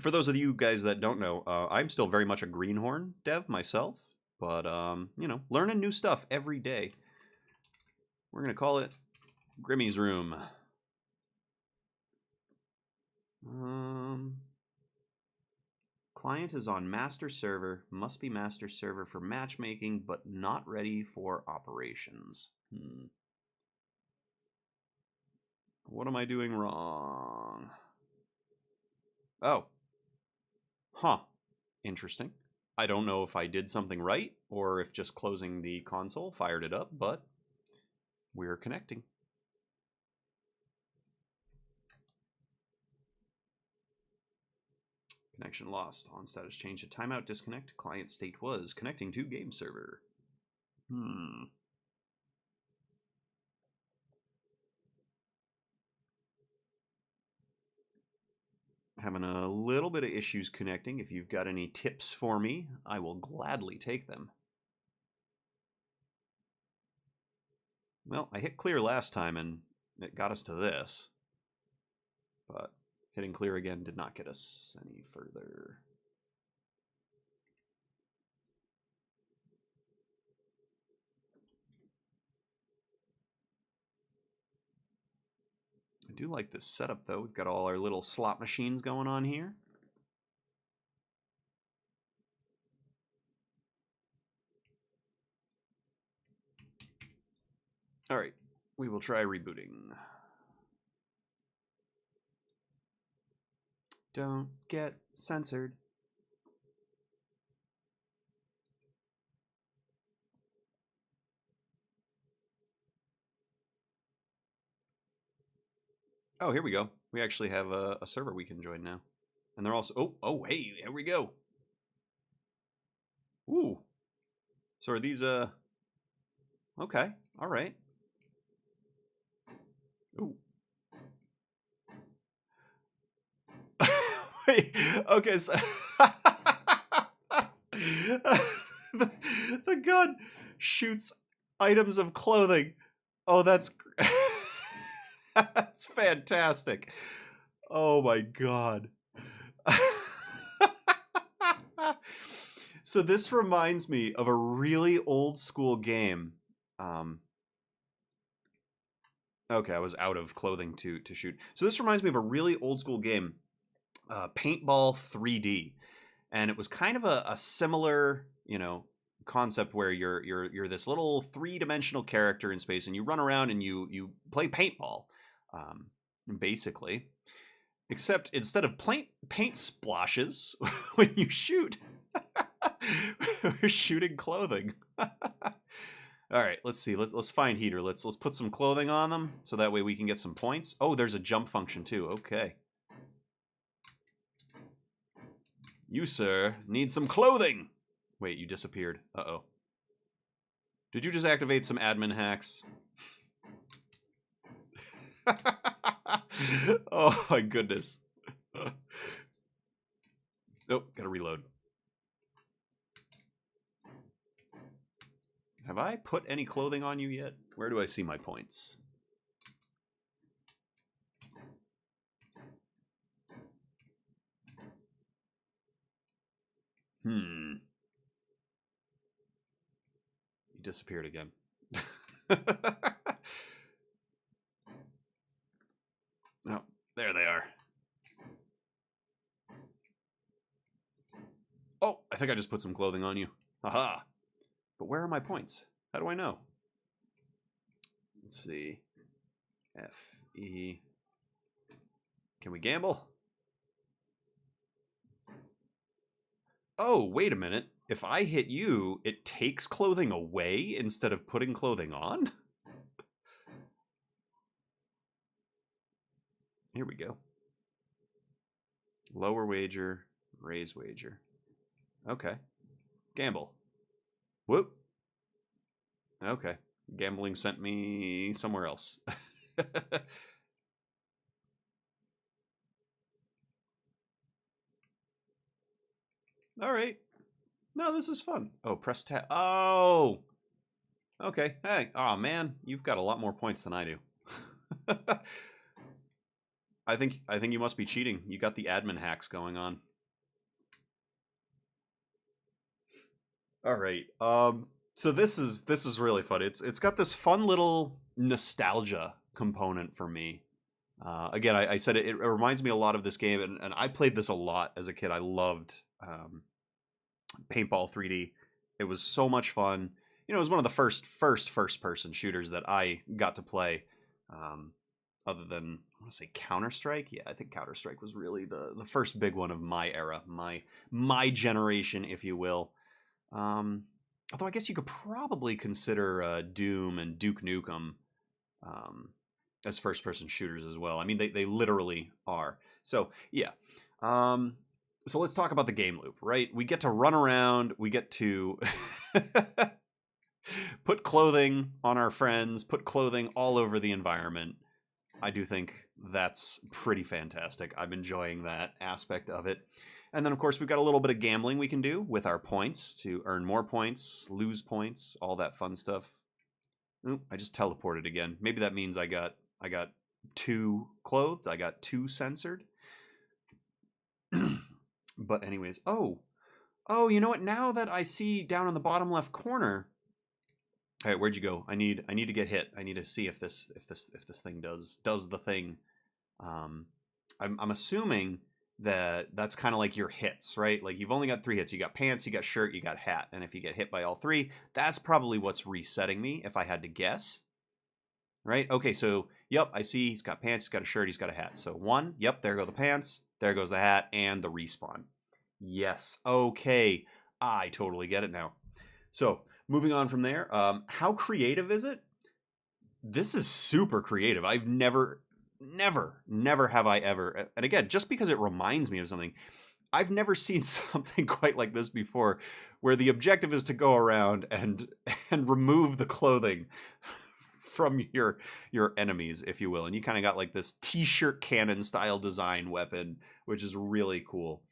For those of you guys that don't know, I'm still very much a Greenhorn dev myself, but you know, learning new stuff every day. We're gonna call it Grimmy's Room. Client is on master server, must be master server for matchmaking, but not ready for operations. What am I doing wrong? Oh. Huh. Interesting. I don't know if I did something right or if just closing the console fired it up, but we're connecting. Connection lost. On status change to timeout disconnect. Client state was connecting to game server. Having a little bit of issues connecting. If you've got any tips for me, I will gladly take them. Well, I hit clear last time and it got us to this. But hitting clear again did not get us any further. I do like this setup though. We've got all our little slot machines going on here. All right, we will try rebooting. Don't get censored. Oh, here we go. We actually have a server we can join now. And they're also... Oh, hey, here we go. Ooh. So are these, Okay, all right. Ooh. Wait, okay, so... the gun shoots items of clothing. Oh, that's... That's fantastic. Oh my god. So this reminds me of a really old school game. Okay, I was out of clothing to shoot. So this reminds me of a really old school game, Paintball 3D, and it was kind of a similar, concept where you're this little three-dimensional character in space, and you run around and you play paintball, basically. Except instead of paint splashes when you shoot, we're shooting clothing. All right, let's see. Let's find heater. Let's put some clothing on them so that way we can get some points. Oh, there's a jump function too. Okay. You, sir, need some clothing. Wait, you disappeared. Uh-oh. Did you just activate some admin hacks? Oh my goodness. Oh, gotta reload. Have I put any clothing on you yet? Where do I see my points? You disappeared again. Oh, there they are. Oh, I think I just put some clothing on you. Haha. But where are my points? How do I know? Let's see. F, E. Can we gamble? Oh, wait a minute. If I hit you, it takes clothing away instead of putting clothing on? Here we go. Lower wager, raise wager. Okay. Gamble. Whoop. Okay. Gambling sent me somewhere else. All right. No, this is fun. Oh, press tab. Oh. Okay. Hey. Oh man, you've got a lot more points than I do. I think you must be cheating. You got the admin hacks going on. All right. So this is really fun. It's got this fun little nostalgia component for me. Again, I said it reminds me a lot of this game, and I played this a lot as a kid. I loved Paintball 3D. It was so much fun. It was one of the first person shooters that I got to play. Other than, I want to say Counter-Strike. Yeah, I think Counter-Strike was really the first big one of my era, my generation, if you will. Although I guess you could probably consider Doom and Duke Nukem as first-person shooters as well. I mean, they literally are. So, yeah. So let's talk about the game loop, right? We get to run around. We get to put clothing on our friends, put clothing all over the environment. I do think that's pretty fantastic. I'm enjoying that aspect of it. And then, of course, we've got a little bit of gambling we can do with our points to earn more points, lose points, all that fun stuff. Oop, I just teleported again. Maybe that means I got 2 clothed. I got 2 censored. But anyways, oh, you know what? Now that I see down in the bottom left corner, all right, where'd you go? I need to get hit. I need to see if this thing does the thing. I'm assuming that's kind of like your hits, right? Like you've only got 3 hits. You got pants, you got shirt, you got hat, and if you get hit by all 3, that's probably what's resetting me. If I had to guess. right? Okay, so, yep, I see he's got pants, he's got a shirt, he's got a hat. So 1, yep, there go the pants, there goes the hat, and the respawn. Yes, okay, I totally get it now. So, moving on from there, how creative is it? This is super creative. I've never have I ever, and again, just because it reminds me of something, I've never seen something quite like this before, where the objective is to go around and and remove the clothing from your enemies, if you will. And you kind of got like this t-shirt cannon style design weapon, which is really cool.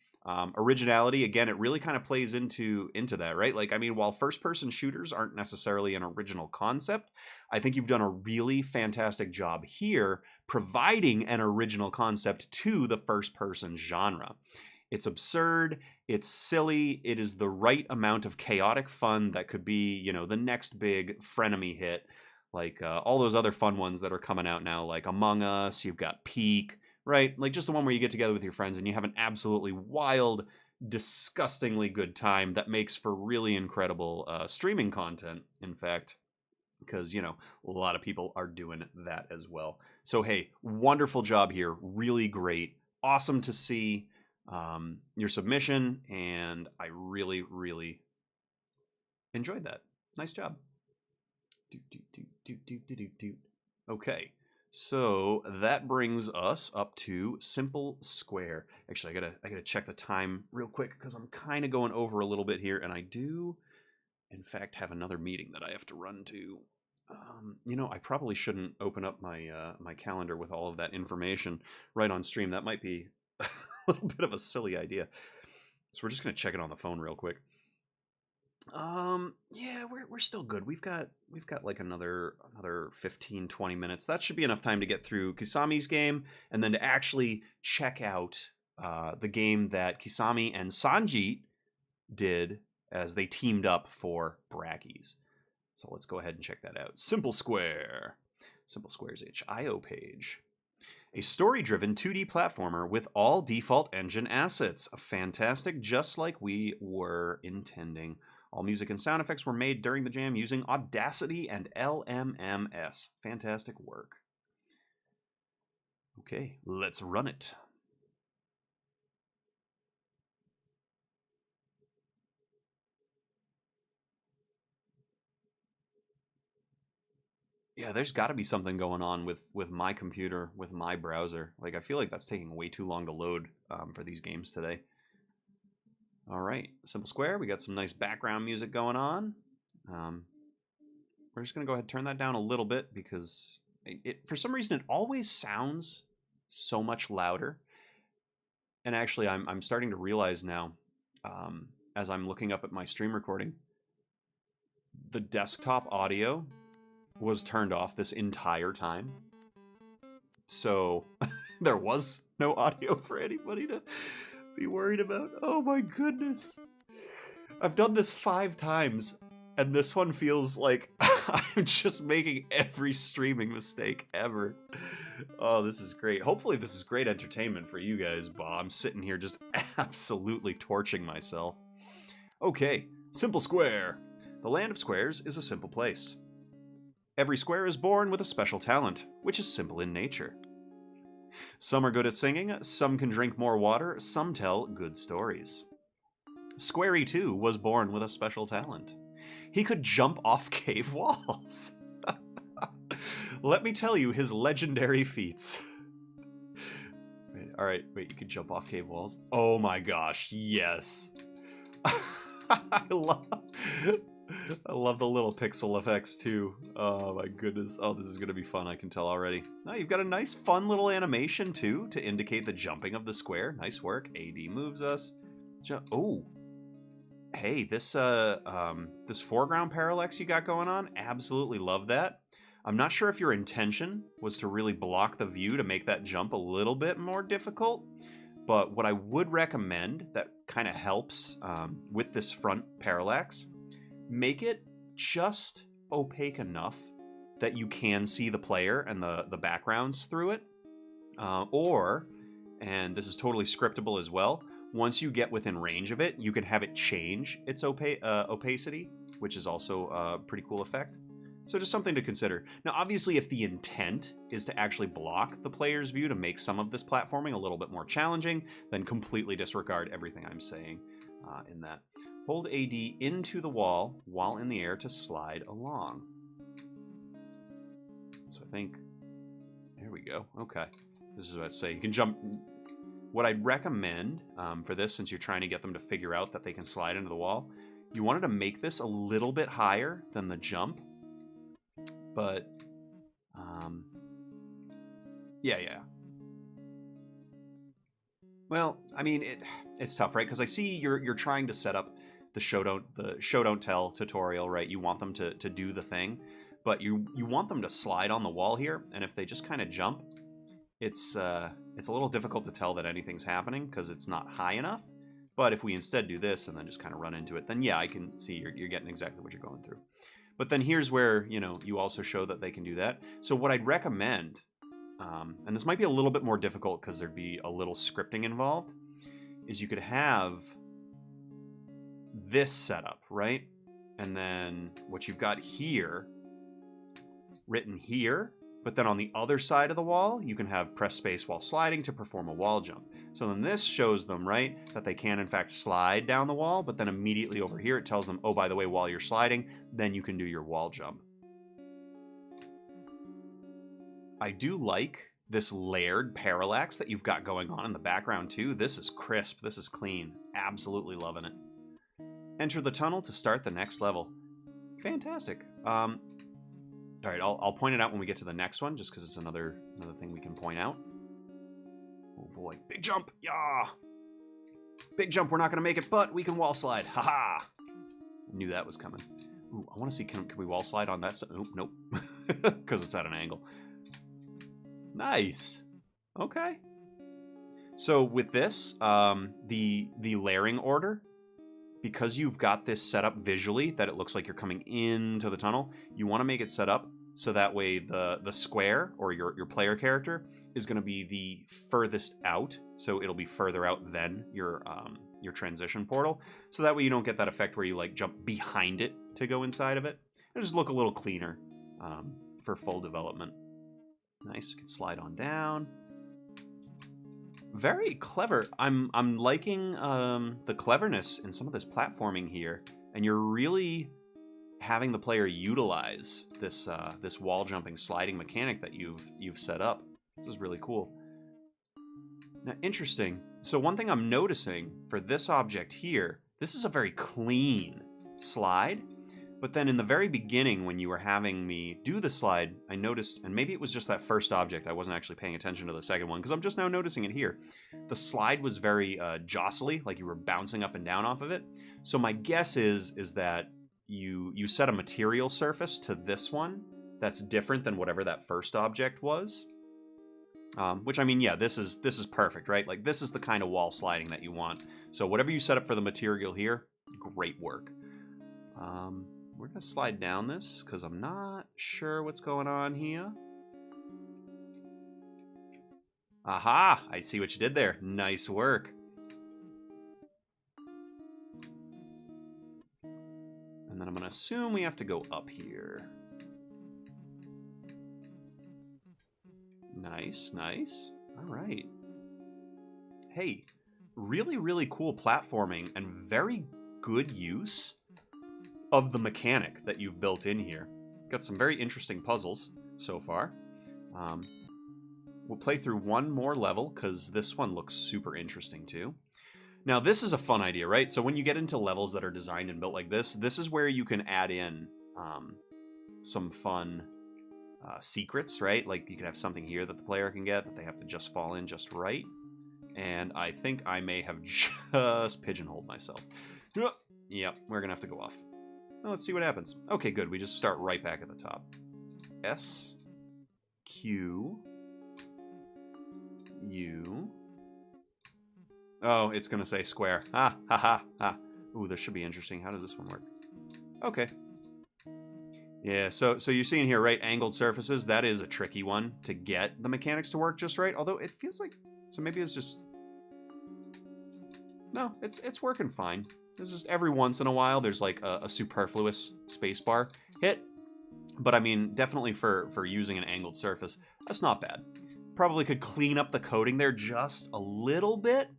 Originality, again, it really kind of plays into that, right? Like, I mean, while first person shooters aren't necessarily an original concept, I think you've done a really fantastic job here providing an original concept to the first person genre. It's absurd, it's silly, it is the right amount of chaotic fun that could be, the next big frenemy hit. Like all those other fun ones that are coming out now, like Among Us, you've got Peak, right? Like just the one where you get together with your friends and you have an absolutely wild, disgustingly good time that makes for really incredible streaming content, in fact, because, a lot of people are doing that as well. So, hey, wonderful job here. Really great. Awesome to see your submission, and I really, really enjoyed that. Nice job. Okay, so that brings us up to Simple Square. Actually, I gotta check the time real quick because I'm kind of going over a little bit here, and I do, in fact, have another meeting that I have to run to. I probably shouldn't open up my calendar with all of that information right on stream. That might be a little bit of a silly idea. So we're just gonna check it on the phone real quick. Yeah, we're still good. We've got like another 15, 20 minutes. That should be enough time to get through Kisami's game and then to actually check out the game that Kisami and Sanjit did as they teamed up for Brackies. So let's go ahead and check that out. Simple Square. Simple Square's itch.io page. A story-driven 2D platformer with all default engine assets. Fantastic, just like we were intending. All music and sound effects were made during the jam using Audacity and LMMS. Fantastic work. Okay, let's run it. Yeah, there's got to be something going on with my computer, with my browser. Like, I feel like that's taking way too long to load for these games today. All right, Simple Square, we got some nice background music going on. We're just going to go ahead and turn that down a little bit because for some reason it always sounds so much louder. And actually, I'm starting to realize now, as I'm looking up at my stream recording, the desktop audio was turned off this entire time. So there was no audio for anybody to be worried about. Oh my goodness. I've done this 5 times, and this one feels like I'm just making every streaming mistake ever. Oh, this is great. Hopefully this is great entertainment for you guys, but I'm sitting here just absolutely torching myself. Okay, Simple Square. The land of squares is a simple place. Every square is born with a special talent, which is simple in nature. Some are good at singing, some can drink more water, some tell good stories. Squarey, too, was born with a special talent. He could jump off cave walls. Let me tell you his legendary feats. Alright, wait, you can jump off cave walls? Oh my gosh, yes. I love the little pixel effects too. Oh my goodness. Oh, this is going to be fun, I can tell already. Oh, you've got a nice fun little animation too to indicate the jumping of the square. Nice work. AD moves us. Oh. Hey, this foreground parallax you got going on, absolutely love that. I'm not sure if your intention was to really block the view to make that jump a little bit more difficult, but what I would recommend that kind of helps with this front parallax, make it just opaque enough that you can see the player and the backgrounds through it. And this is totally scriptable as well, once you get within range of it, you can have it change its opacity, which is also a pretty cool effect. So just something to consider. Now, obviously, if the intent is to actually block the player's view to make some of this platforming a little bit more challenging, then completely disregard everything I'm saying in that. Hold AD into the wall while in the air to slide along. So I think, there we go. Okay. This is what I'd say. You can jump. What I'd recommend for this, since you're trying to get them to figure out that they can slide into the wall, you wanted to make this a little bit higher than the jump. But, yeah. Well, I mean, it's tough, right? Because I see you're trying to set up the show don't tell tutorial, right? You want them to do the thing, but you want them to slide on the wall here, and if they just kind of jump, it's a little difficult to tell that anything's happening because it's not high enough. But if we instead do this and then just kind of run into it, then yeah, I can see you're getting exactly what you're going through. But then here's where, you also show that they can do that. So what I'd recommend, and this might be a little bit more difficult because there'd be a little scripting involved, is you could have this setup, right? And then what you've got here, written here, but then on the other side of the wall, you can have press space while sliding to perform a wall jump. So then this shows them, right, that they can in fact slide down the wall, but then immediately over here it tells them, oh, by the way, while you're sliding, then you can do your wall jump. I do like this layered parallax that you've got going on in the background too. This is crisp, this is clean. Absolutely loving it. Enter the tunnel to start the next level. Fantastic. All right, I'll point it out when we get to the next one, just because it's another thing we can point out. Oh boy, big jump, yeah! Big jump, we're not gonna make it, but we can wall slide, haha! I knew that was coming. Ooh, I wanna see, can we wall slide on that side? Oh, nope, because it's at an angle. Nice, okay. So with this, the layering order, because you've got this set up visually that it looks like you're coming into the tunnel, you want to make it set up so that way the square, or your player character, is going to be the furthest out, so it'll be further out than your transition portal, so that way you don't get that effect where you like jump behind it to go inside of it. It'll just look a little cleaner for full development. Nice, you can slide on down. Very clever. I'm liking the cleverness in some of this platforming here, and you're really having the player utilize this this wall jumping sliding mechanic that you've set up. This is really cool. Now, interesting. So one thing I'm noticing for this object here, this is a very clean slide. But then in the very beginning, when you were having me do the slide, I noticed, and maybe it was just that first object, I wasn't actually paying attention to the second one, because I'm just now noticing it here. The slide was very jostly, like you were bouncing up and down off of it. So my guess is that you set a material surface to this one that's different than whatever that first object was. Which, I mean, yeah, this is perfect, right? Like, this is the kind of wall sliding that you want. So whatever you set up for the material here, great work. We're going to slide down this because I'm not sure what's going on here. Aha! I see what you did there. Nice work. And then I'm going to assume we have to go up here. Nice, nice. All right. Hey, really, really cool platforming and very good use of the mechanic that you've built in here. Got some very interesting puzzles so far. We'll play through one more level because this one looks super interesting too. Now this is a fun idea, right? So when you get into levels that are designed and built like this is where you can add in some fun secrets, right? Like you can have something here that the player can get that they have to just fall in just right. And I think I may have just pigeonholed myself. Yep, we're gonna have to go off. Well, let's see what happens. Okay, good. We just start right back at the top. S, Q, U. Oh, it's going to say square. Ha, ha, ha, ha. Ooh, this should be interesting. How does this one work? Okay. Yeah, so you're seeing here, right? Angled surfaces. That is a tricky one to get the mechanics to work just right. Although it feels like... So maybe it's just... No, it's working fine. There's just every once in a while, there's like a superfluous spacebar hit. But I mean, definitely for using an angled surface, that's not bad. Probably could clean up the coating there just a little bit.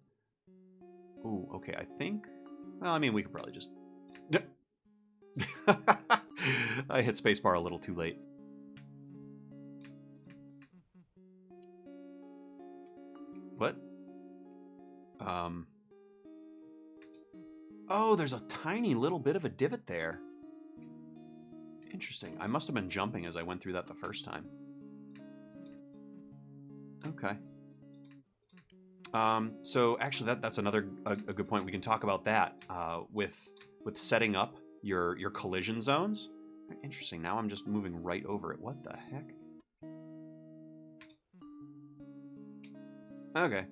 Ooh, okay, I think... Well, I mean, we could probably just... I hit spacebar a little too late. What? Oh, there's a tiny little bit of a divot there. Interesting. I must have been jumping as I went through that the first time. Okay. So actually, that's another a good point. We can talk about that with setting up your collision zones. Interesting. Now I'm just moving right over it. What the heck? Okay.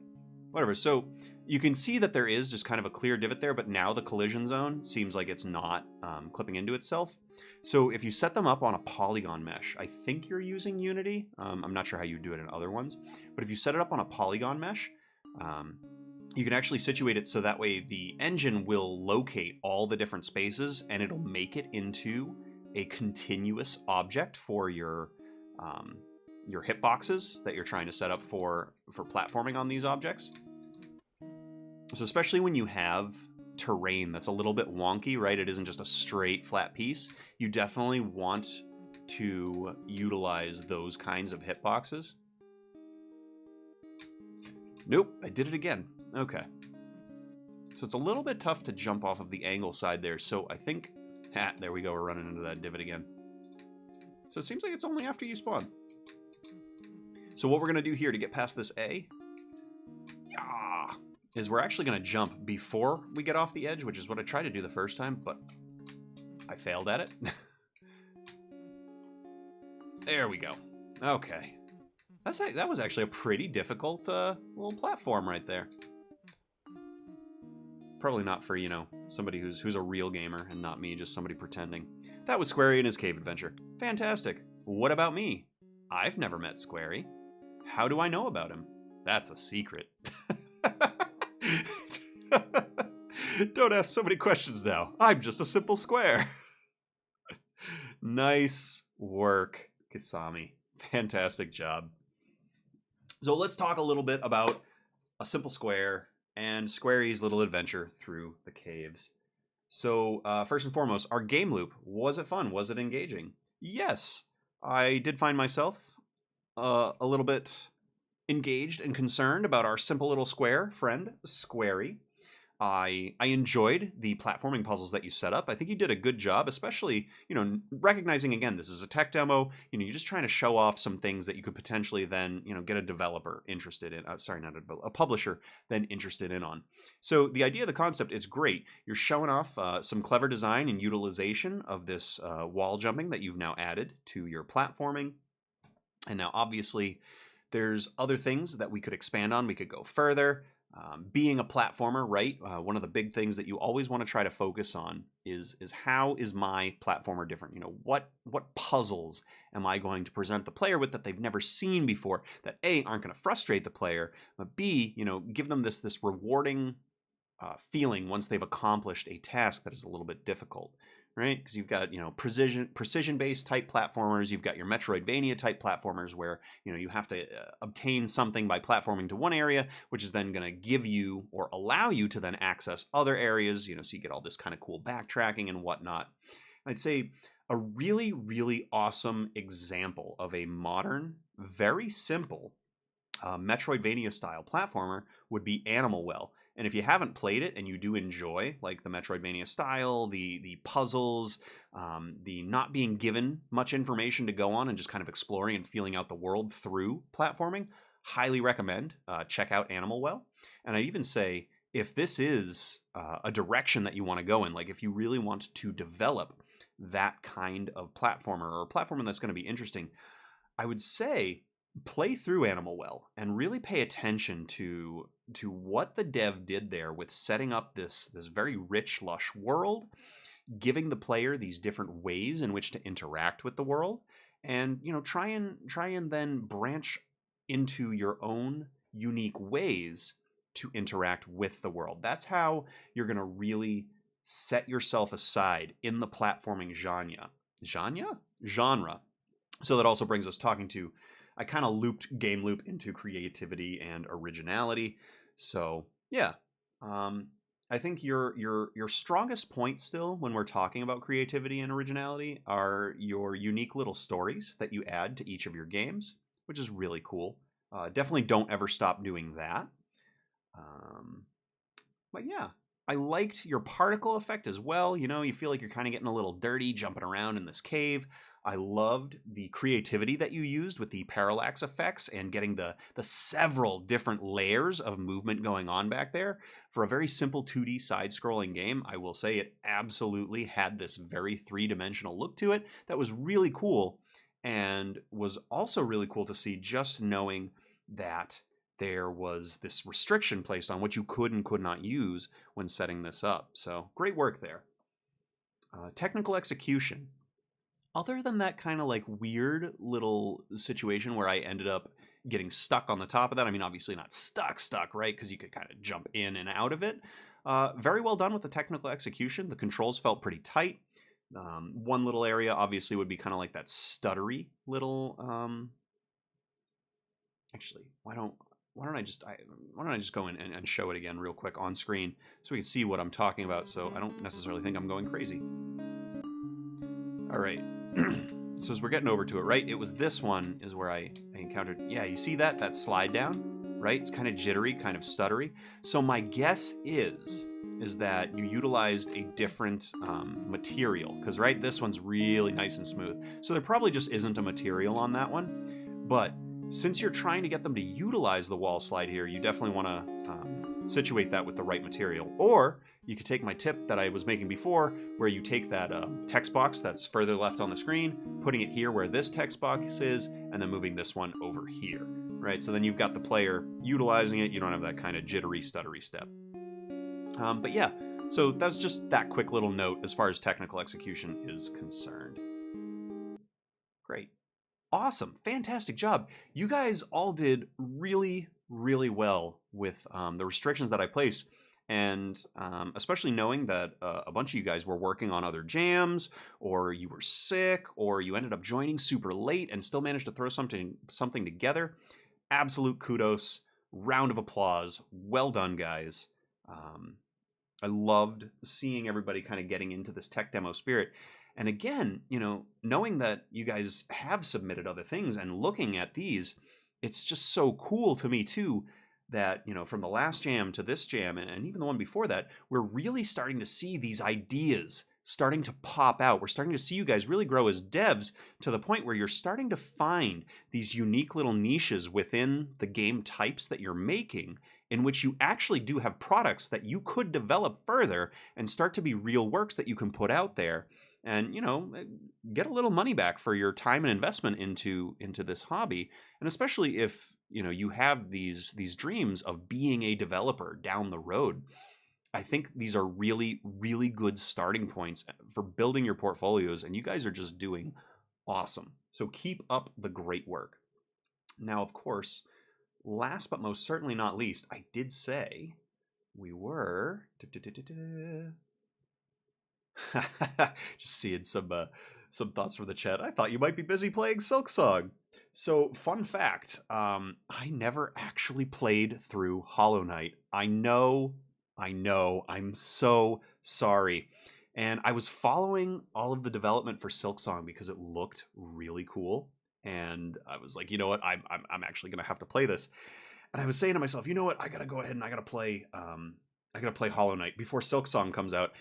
Whatever. So you can see that there is just kind of a clear divot there, but now the collision zone seems like it's not clipping into itself. So if you set them up on a polygon mesh, I think you're using Unity. I'm not sure how you do it in other ones, but if you set it up on a polygon mesh, you can actually situate it so that way the engine will locate all the different spaces and it'll make it into a continuous object for your hitboxes that you're trying to set up for platforming on these objects. So especially when you have terrain that's a little bit wonky, right? It isn't just a straight flat piece. You definitely want to utilize those kinds of hitboxes. Nope, I did it again. Okay. So it's a little bit tough to jump off of the angle side there. So I think, there we go. We're running into that divot again. So it seems like it's only after you spawn. So what we're going to do here to get past this A, is we're actually going to jump before we get off the edge, which is what I tried to do the first time, but I failed at it. There we go. Okay. That was actually a pretty difficult little platform right there. Probably not for, you know, somebody who's a real gamer and not me, just somebody pretending. That was Squarey and his cave adventure. Fantastic. What about me? I've never met Squarey. How do I know about him? That's a secret. Don't ask so many questions now. I'm just a simple square. Nice work, Kisami. Fantastic job. So let's talk a little bit about a simple square and Squarey's little adventure through the caves. So first and foremost, our game loop. Was it fun? Was it engaging? Yes. I did find myself a little bit engaged and concerned about our simple little square friend, Squarey. I enjoyed the platforming puzzles that you set up. I think you did a good job, especially, you know, recognizing, again, this is a tech demo. You know, you're just trying to show off some things that you could potentially then, you know, get a developer interested in. Sorry, not a publisher then interested in on. So the idea of the concept is great. You're showing off some clever design and utilization of this wall jumping that you've now added to your platforming. And now, obviously, there's other things that we could expand on. We could go further. Being a platformer, right? One of the big things that you always want to try to focus on is how is my platformer different? You know, what puzzles am I going to present the player with that they've never seen before, that A, aren't going to frustrate the player, but B, you know, give them this rewarding feeling once they've accomplished a task that is a little bit difficult. Right? Because you've got, you know, precision-based type platformers. You've got your Metroidvania type platformers where, you know, you have to obtain something by platforming to one area, which is then going to give you or allow you to then access other areas, you know, so you get all this kind of cool backtracking and whatnot. I'd say a really, really awesome example of a modern, very simple Metroidvania style platformer would be Animal Well. And if you haven't played it and you do enjoy like the Metroidvania style, the puzzles, the not being given much information to go on and just kind of exploring and feeling out the world through platforming, highly recommend check out Animal Well. And I'd even say if this is a direction that you want to go in, like if you really want to develop that kind of platformer or a platformer that's going to be interesting, I would say play through Animal Well and really pay attention to what the dev did there with setting up this very rich, lush world, giving the player these different ways in which to interact with the world, and, you know, try and then branch into your own unique ways to interact with the world. That's how you're going to really set yourself aside in the platforming genre. Genre? genre. So that also brings us talking to, I kind of looped game loop into creativity and originality. So yeah, um, I think your strongest point still when we're talking about creativity and originality are your unique little stories that you add to each of your games, which is really cool. Definitely don't ever stop doing that. Um, but yeah, I liked your particle effect as well. You know, you feel like you're kind of getting a little dirty jumping around in this cave. I loved the creativity that you used with the parallax effects and getting the several different layers of movement going on back there. For a very simple 2D side-scrolling game, I will say it absolutely had this very three-dimensional look to it that was really cool, and was also really cool to see just knowing that there was this restriction placed on what you could and could not use when setting this up. So great work there. Technical execution. Other than that kind of like weird little situation where I ended up getting stuck on the top of that, I mean, obviously not stuck, right? Because you could kind of jump in and out of it. Very well done with the technical execution. The controls felt pretty tight. One little area obviously would be kind of like that stuttery little. Actually, why don't I just go in and show it again real quick on screen so we can see what I'm talking about, so I don't necessarily think I'm going crazy. All right. So as we're getting over to it, right, it was this one is where I encountered, yeah, you see that slide down, right? It's kind of jittery, kind of stuttery. So my guess is that you utilized a different material, because, right, this one's really nice and smooth. So there probably just isn't a material on that one. But since you're trying to get them to utilize the wall slide here, you definitely want to situate that with the right material. Or you could take my tip that I was making before, where you take that text box that's further left on the screen, putting it here where this text box is, and then moving this one over here, right? So then you've got the player utilizing it. You don't have that kind of jittery, stuttery step. But yeah, so that's just that quick little note as far as technical execution is concerned. Great. Awesome. Fantastic job. You guys all did really, really well with the restrictions that I placed. And especially knowing that a bunch of you guys were working on other jams, or you were sick, or you ended up joining super late and still managed to throw something together. Absolute kudos. Round of applause. Well done, guys. I loved seeing everybody kind of getting into this tech demo spirit. And again, you know, knowing that you guys have submitted other things and looking at these, it's just so cool to me too that, you know, from the last jam to this jam and even the one before that, we're really starting to see these ideas starting to pop out. We're starting to see you guys really grow as devs to the point where you're starting to find these unique little niches within the game types that you're making, in which you actually do have products that you could develop further and start to be real works that you can put out there and, you know, get a little money back for your time and investment into this hobby. And especially if, you know, you have these dreams of being a developer down the road, I think these are really, really good starting points for building your portfolios, and you guys are just doing awesome. So keep up the great work. Now, of course, last but most certainly not least, I did say we were just seeing some thoughts from the chat. I thought you might be busy playing Silksong. So, fun fact, I never actually played through Hollow Knight. I know, I'm so sorry. And I was following all of the development for Silksong because it looked really cool. And I was like, you know what, I'm actually gonna have to play this. And I was saying to myself, you know what, I gotta go ahead and I gotta play Hollow Knight before Silksong comes out.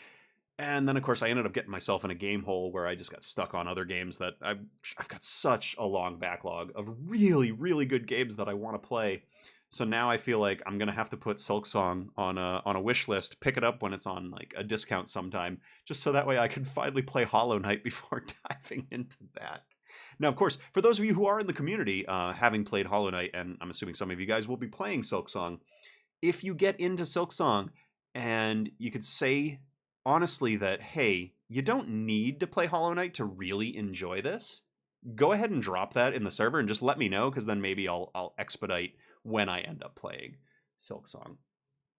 And then, of course, I ended up getting myself in a game hole where I just got stuck on other games that I've got such a long backlog of really, really good games that I want to play. So now I feel like I'm gonna have to put Silksong on a wish list, pick it up when it's on like a discount sometime, just so that way I can finally play Hollow Knight before diving into that. Now, of course, for those of you who are in the community, having played Hollow Knight, and I'm assuming some of you guys will be playing Silksong, if you get into Silksong and you could say honestly that, hey, you don't need to play Hollow Knight to really enjoy this, go ahead and drop that in the server and just let me know, because then maybe I'll expedite when I end up playing Silksong.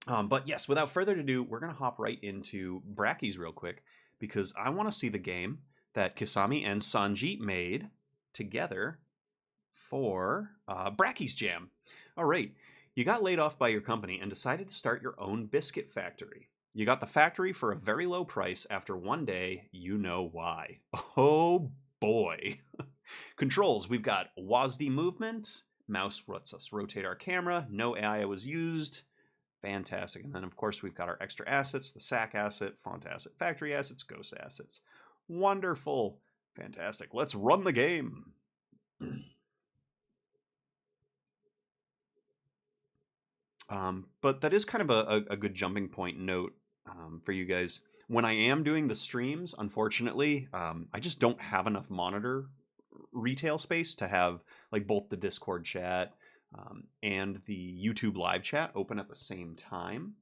But yes, without further ado, we're going to hop right into Brackies real quick, because I want to see the game that Kisami and Sanji made together for Bracky's Jam. All right, you got laid off by your company and decided to start your own biscuit factory. You got the factory for a very low price after one day. You know why. Oh boy. Controls, we've got WASD movement. Mouse lets us rotate our camera. No AI was used. Fantastic. And then, of course, we've got our extra assets, the SAC asset, font asset, factory assets, ghost assets. Wonderful. Fantastic. Let's run the game. But that is kind of a good jumping point note for you guys. When I am doing the streams, unfortunately, I just don't have enough monitor retail space to have like both the Discord chat and the YouTube live chat open at the same time.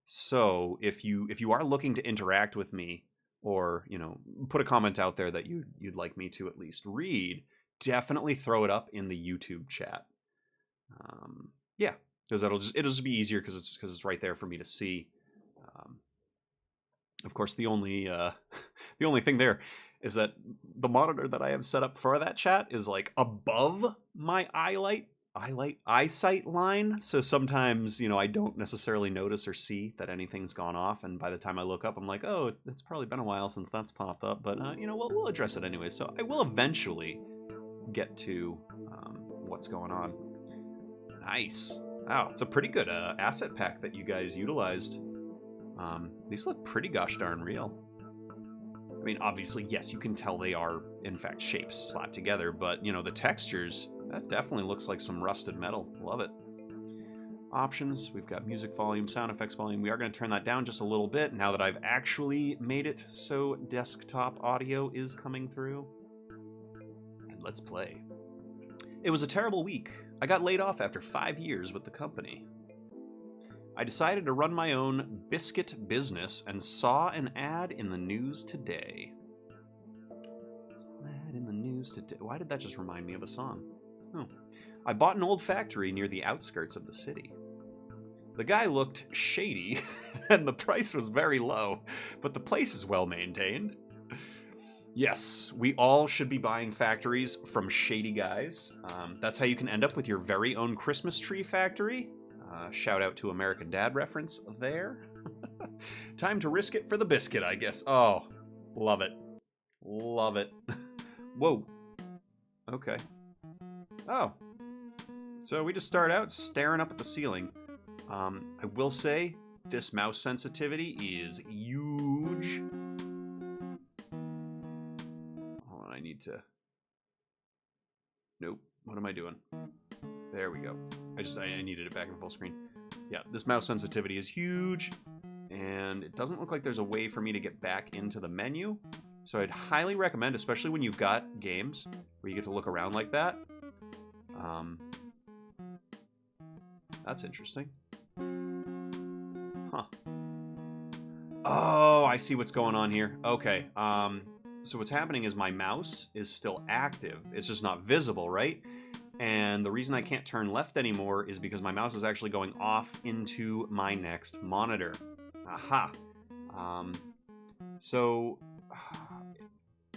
So if you are looking to interact with me, or put a comment out there that you'd like me to at least read, definitely throw it up in the YouTube chat. Yeah, because it'll just be easier because it's right there for me to see. Of course, the only the only thing there is that the monitor that I have set up for that chat is like above my eyesight line, so sometimes I don't necessarily notice or see that anything's gone off, and by the time I look up I'm like, oh, it's probably been a while since that's popped up, but we'll address it anyway. So I will eventually get to what's going on. Nice. Wow, it's a pretty good asset pack that you guys utilized. These look pretty gosh darn real. I mean, obviously, yes, you can tell they are, in fact, shapes slapped together, but, the textures, that definitely looks like some rusted metal. Love it. Options, we've got music volume, sound effects volume. We are going to turn that down just a little bit now that I've actually made it so desktop audio is coming through. And let's play. It was a terrible week. I got laid off after 5 years with the company. I decided to run my own biscuit business and saw an ad in the news today. Why did that just remind me of a song? Oh. I bought an old factory near the outskirts of the city. The guy looked shady, and the price was very low, but the place is well maintained. Yes, we all should be buying factories from shady guys. That's how you can end up with your very own Christmas tree factory. Shout out to American Dad reference there. Time to risk it for the biscuit, I guess. Oh, love it. Love it. Whoa. Okay. Oh. So we just start out staring up at the ceiling. I will say this mouse sensitivity is huge. Hold on, I need to... Nope. What am I doing? There we go. I needed it back in full screen. Yeah, this mouse sensitivity is huge, and it doesn't look like there's a way for me to get back into the menu. So I'd highly recommend, especially when you've got games where you get to look around like that. That's interesting. Huh. Oh, I see what's going on here. Okay. So what's happening is my mouse is still active. It's just not visible, right? And the reason I can't turn left anymore is because my mouse is actually going off into my next monitor. Aha. So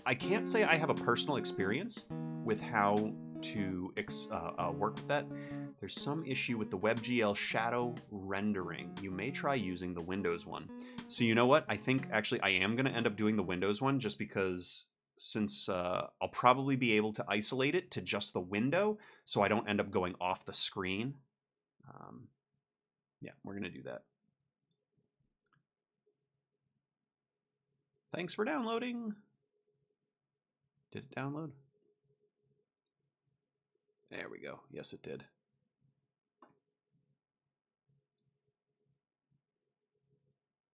I can't say I have a personal experience with how to work with that. There's some issue with the WebGL shadow rendering. You may try using the Windows one. So you know what? I think actually I am going to end up doing the Windows one just because since I'll probably be able to isolate it to just the window so I don't end up going off the screen. Yeah, we're going to do that. Thanks for downloading. Did it download? There we go. Yes, it did.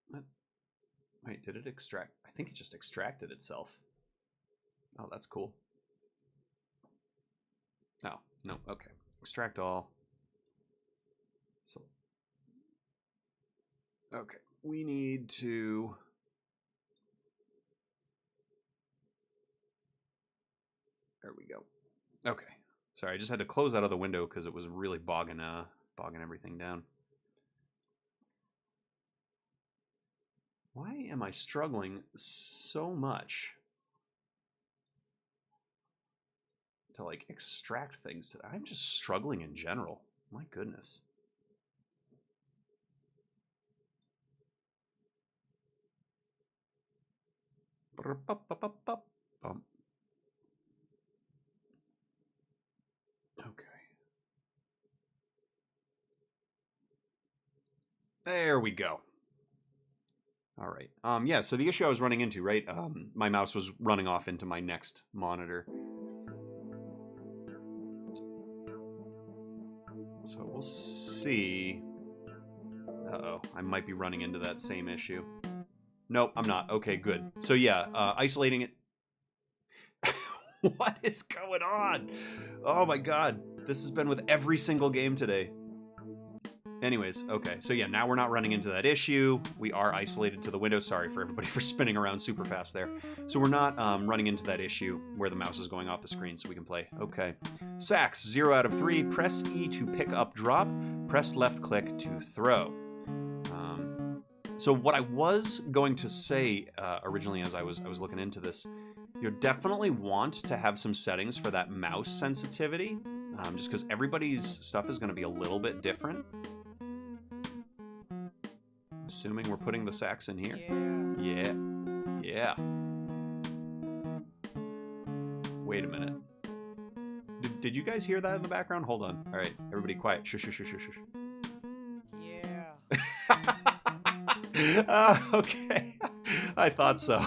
What? Wait, did it extract? I think it just extracted itself. Oh, that's cool. Oh, no, okay. Extract all. So, okay, we need to... There we go. Okay. Sorry, I just had to close that other window because it was really bogging everything down. Why am I struggling so much to like extract things. I'm just struggling in general. My goodness. Okay. There we go. All right. Yeah, so the issue I was running into, right? My mouse was running off into my next monitor. So we'll see. Uh-oh, I might be running into that same issue. Nope, I'm not. Okay, good. So yeah, isolating it. What is going on? Oh my god. This has been with every single game today. Anyways, okay. So yeah, now we're not running into that issue. We are isolated to the window. Sorry for everybody for spinning around super fast there. So we're not running into that issue where the mouse is going off the screen so we can play. Okay. Sacks, 0 out of 3. Press E to pick up drop. Press left click to throw. So what I was going to say originally as I was looking into this, you definitely want to have some settings for that mouse sensitivity, just because everybody's stuff is going to be a little bit different. Assuming we're putting the sacks in here. Yeah. Yeah. Wait a minute. Did you guys hear that in the background? Hold on. All right, everybody quiet. Shush, shush, shush, shush, shush. Yeah. Okay. I thought so.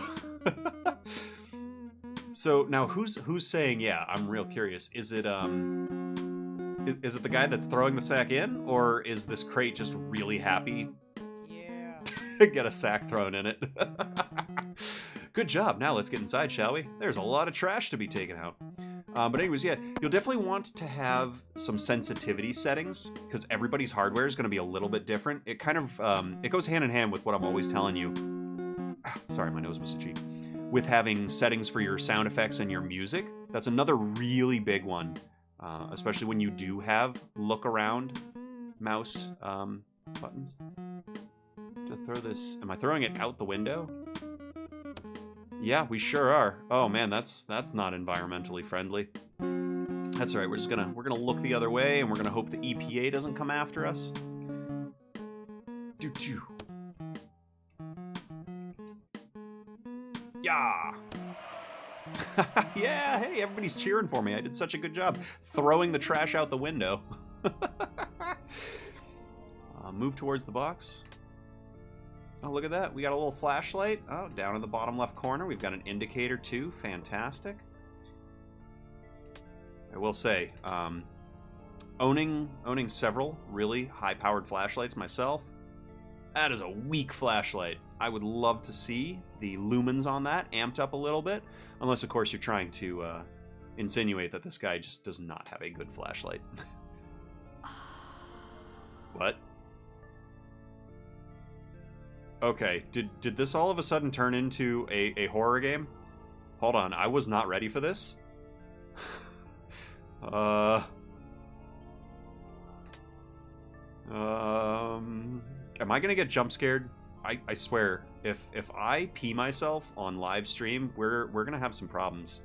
So now who's saying yeah? I'm real curious. Is it is it the guy that's throwing the sack in, or is this crate just really happy? Yeah. Get a sack thrown in it. Good job. Now let's get inside, shall we? There's a lot of trash to be taken out. But anyways, yeah, you'll definitely want to have some sensitivity settings because everybody's hardware is going to be a little bit different. It kind of it goes hand in hand with what I'm always telling you. Sorry, my nose was itchy. With having settings for your sound effects and your music. That's another really big one, especially when you do have look around mouse buttons. To throw this, am I throwing it out the window? Yeah, we sure are. Oh man, that's not environmentally friendly. That's all right. We're gonna look the other way, and we're gonna hope the EPA doesn't come after us. Doo-doo. Yeah. Yeah. Hey, everybody's cheering for me. I did such a good job throwing the trash out the window. Move towards the box. Oh, look at that. We got a little flashlight. Oh, down in the bottom left corner. We've got an indicator, too. Fantastic. I will say, owning several really high-powered flashlights myself, that is a weak flashlight. I would love to see the lumens on that amped up a little bit. Unless, of course, you're trying to insinuate that this guy just does not have a good flashlight. What? Okay, did this all of a sudden turn into a horror game? Hold on, I was not ready for this. Am I gonna get jump scared? I swear, if I pee myself on live stream, we're gonna have some problems.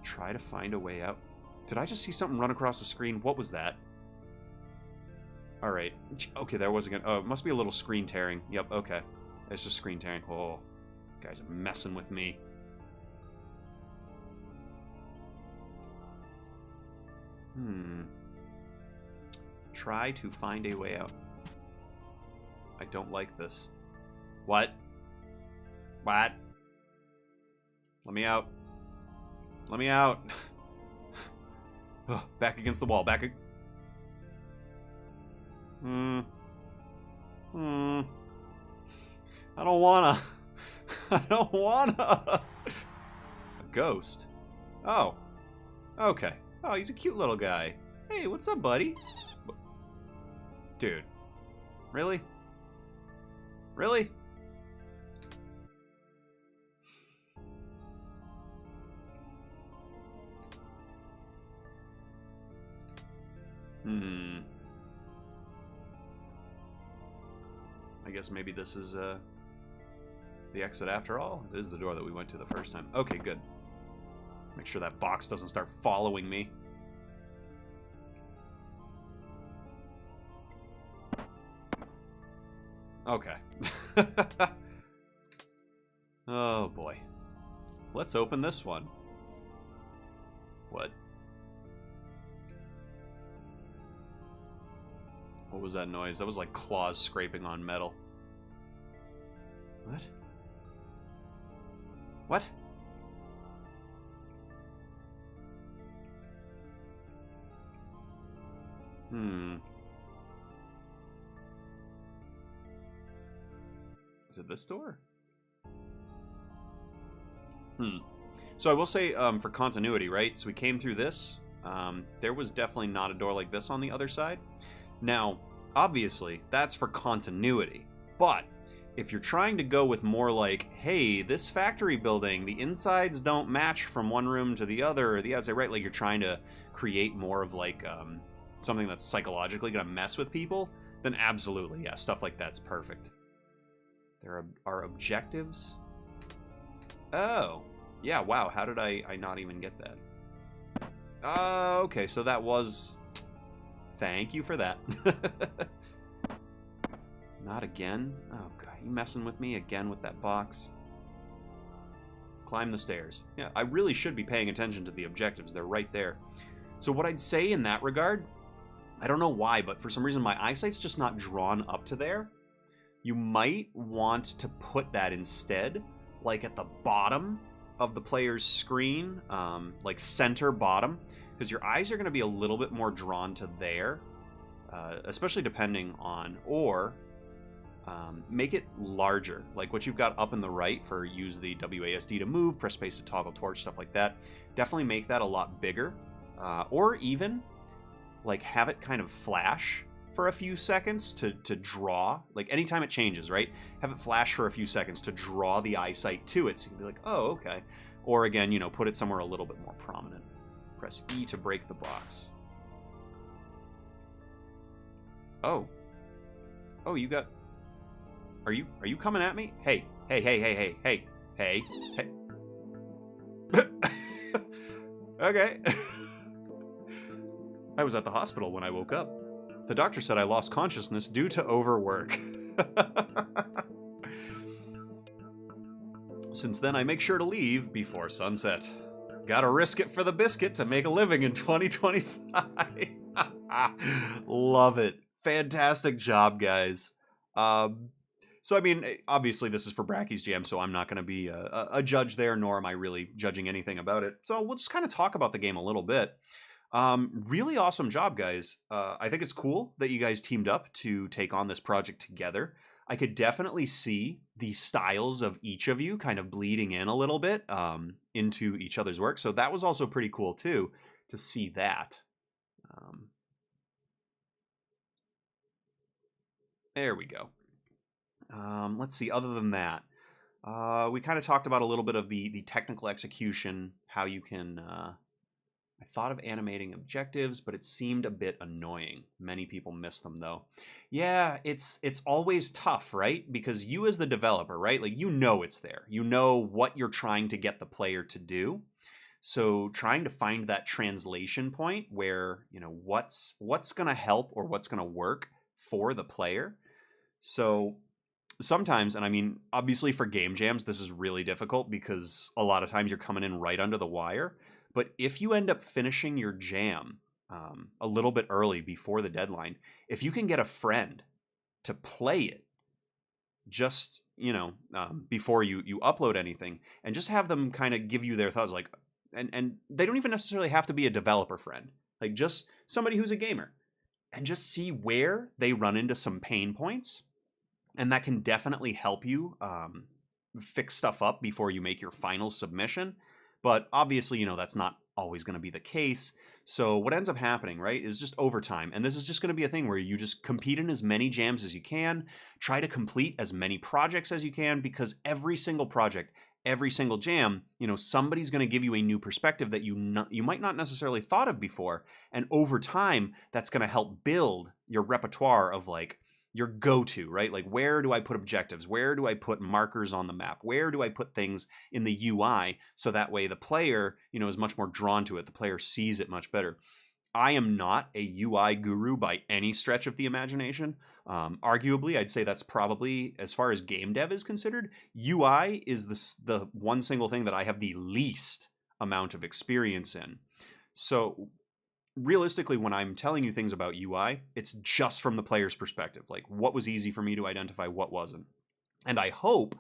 Try to find a way out. Did I just see something run across the screen? What was that? Alright. Okay, that wasn't gonna... Oh, it must be a little screen tearing. Yep, okay. It's just screen tearing. Oh, guys are messing with me. Try to find a way out. I don't like this. What? What? Let me out. Let me out. Oh, back against the wall. Back... I don't wanna. I don't wanna. A ghost. Oh. Okay. Oh, he's a cute little guy. Hey, what's up, buddy? Dude. Really? Really? I guess maybe this is the exit after all. This is the door that we went to the first time. Okay, good. Make sure that box doesn't start following me. Okay. Oh boy. Let's open this one. What? What was that noise? That was like claws scraping on metal. What? What? Is it this door? So I will say, for continuity, right? So we came through this. There was definitely not a door like this on the other side. Now, obviously, that's for continuity. But if you're trying to go with more like, hey, this factory building, the insides don't match from one room to the other, or the outside, right? Like you're trying to create more of like something that's psychologically going to mess with people, then absolutely, yeah, stuff like that's perfect. There are objectives. Oh, yeah, wow, how did I not even get that? Okay, so that was... Thank you for that. Not again? Oh, God, you messing with me again with that box? Climb the stairs. Yeah, I really should be paying attention to the objectives. They're right there. So what I'd say in that regard, I don't know why, but for some reason my eyesight's just not drawn up to there. You might want to put that instead, like at the bottom of the player's screen, like center bottom, because your eyes are going to be a little bit more drawn to there, especially depending on, or make it larger, like what you've got up in the right for use the WASD to move, press space to toggle torch, stuff like that. Definitely make that a lot bigger, or even like have it kind of flash for a few seconds to draw, like anytime it changes, right? Have it flash for a few seconds to draw the eyesight to it, so you can be like, oh, okay. Or again, you know, put it somewhere a little bit more prominent. Press E to break the box. Oh. Oh, you got... Are you coming at me? Hey, hey, hey, hey, hey, hey, hey, hey. Okay. I was at the hospital when I woke up. The doctor said I lost consciousness due to overwork. Since then, I make sure to leave before sunset. Gotta risk it for the biscuit to make a living in 2025. Love it. Fantastic job, guys. So, I mean, obviously this is for Bracky's Jam, so I'm not going to be a judge there, nor am I really judging anything about it. So we'll just kind of talk about the game a little bit. Really awesome job, guys. I think it's cool that you guys teamed up to take on this project together. I could definitely see the styles of each of you kind of bleeding in a little bit into each other's work. So that was also pretty cool, too, to see that. There we go. Let's see, other than that, we kind of talked about a little bit of the technical execution, how you can... I thought of animating objectives, but it seemed a bit annoying. Many people miss them, though. Yeah, it's always tough, right? Because you as the developer, right? Like, you know it's there. You know what you're trying to get the player to do. So trying to find that translation point where, you know, what's going to help or what's going to work for the player. So sometimes, and I mean, obviously for game jams, this is really difficult because a lot of times you're coming in right under the wire. But if you end up finishing your jam a little bit early before the deadline, if you can get a friend to play it just, you know, before you upload anything and just have them kind of give you their thoughts, like, and they don't even necessarily have to be a developer friend, like just somebody who's a gamer, and just see where they run into some pain points. And that can definitely help you fix stuff up before you make your final submission. But obviously, you know, that's not always going to be the case. So what ends up happening, right, is just overtime. And this is just going to be a thing where you just compete in as many jams as you can, try to complete as many projects as you can, because every single project, every single jam, you know, somebody's going to give you a new perspective that you might not necessarily thought of before. And over time, that's going to help build your repertoire of like, your go-to, right? Like, where do I put objectives? Where do I put markers on the map? Where do I put things in the UI so that way the player, is much more drawn to it. The player sees it much better. I am not a UI guru by any stretch of the imagination. Arguably, I'd say that's probably, as far as game dev is considered, UI is the one single thing that I have the least amount of experience in. So realistically, when I'm telling you things about UI, it's just from the player's perspective. Like, what was easy for me to identify, what wasn't. And I hope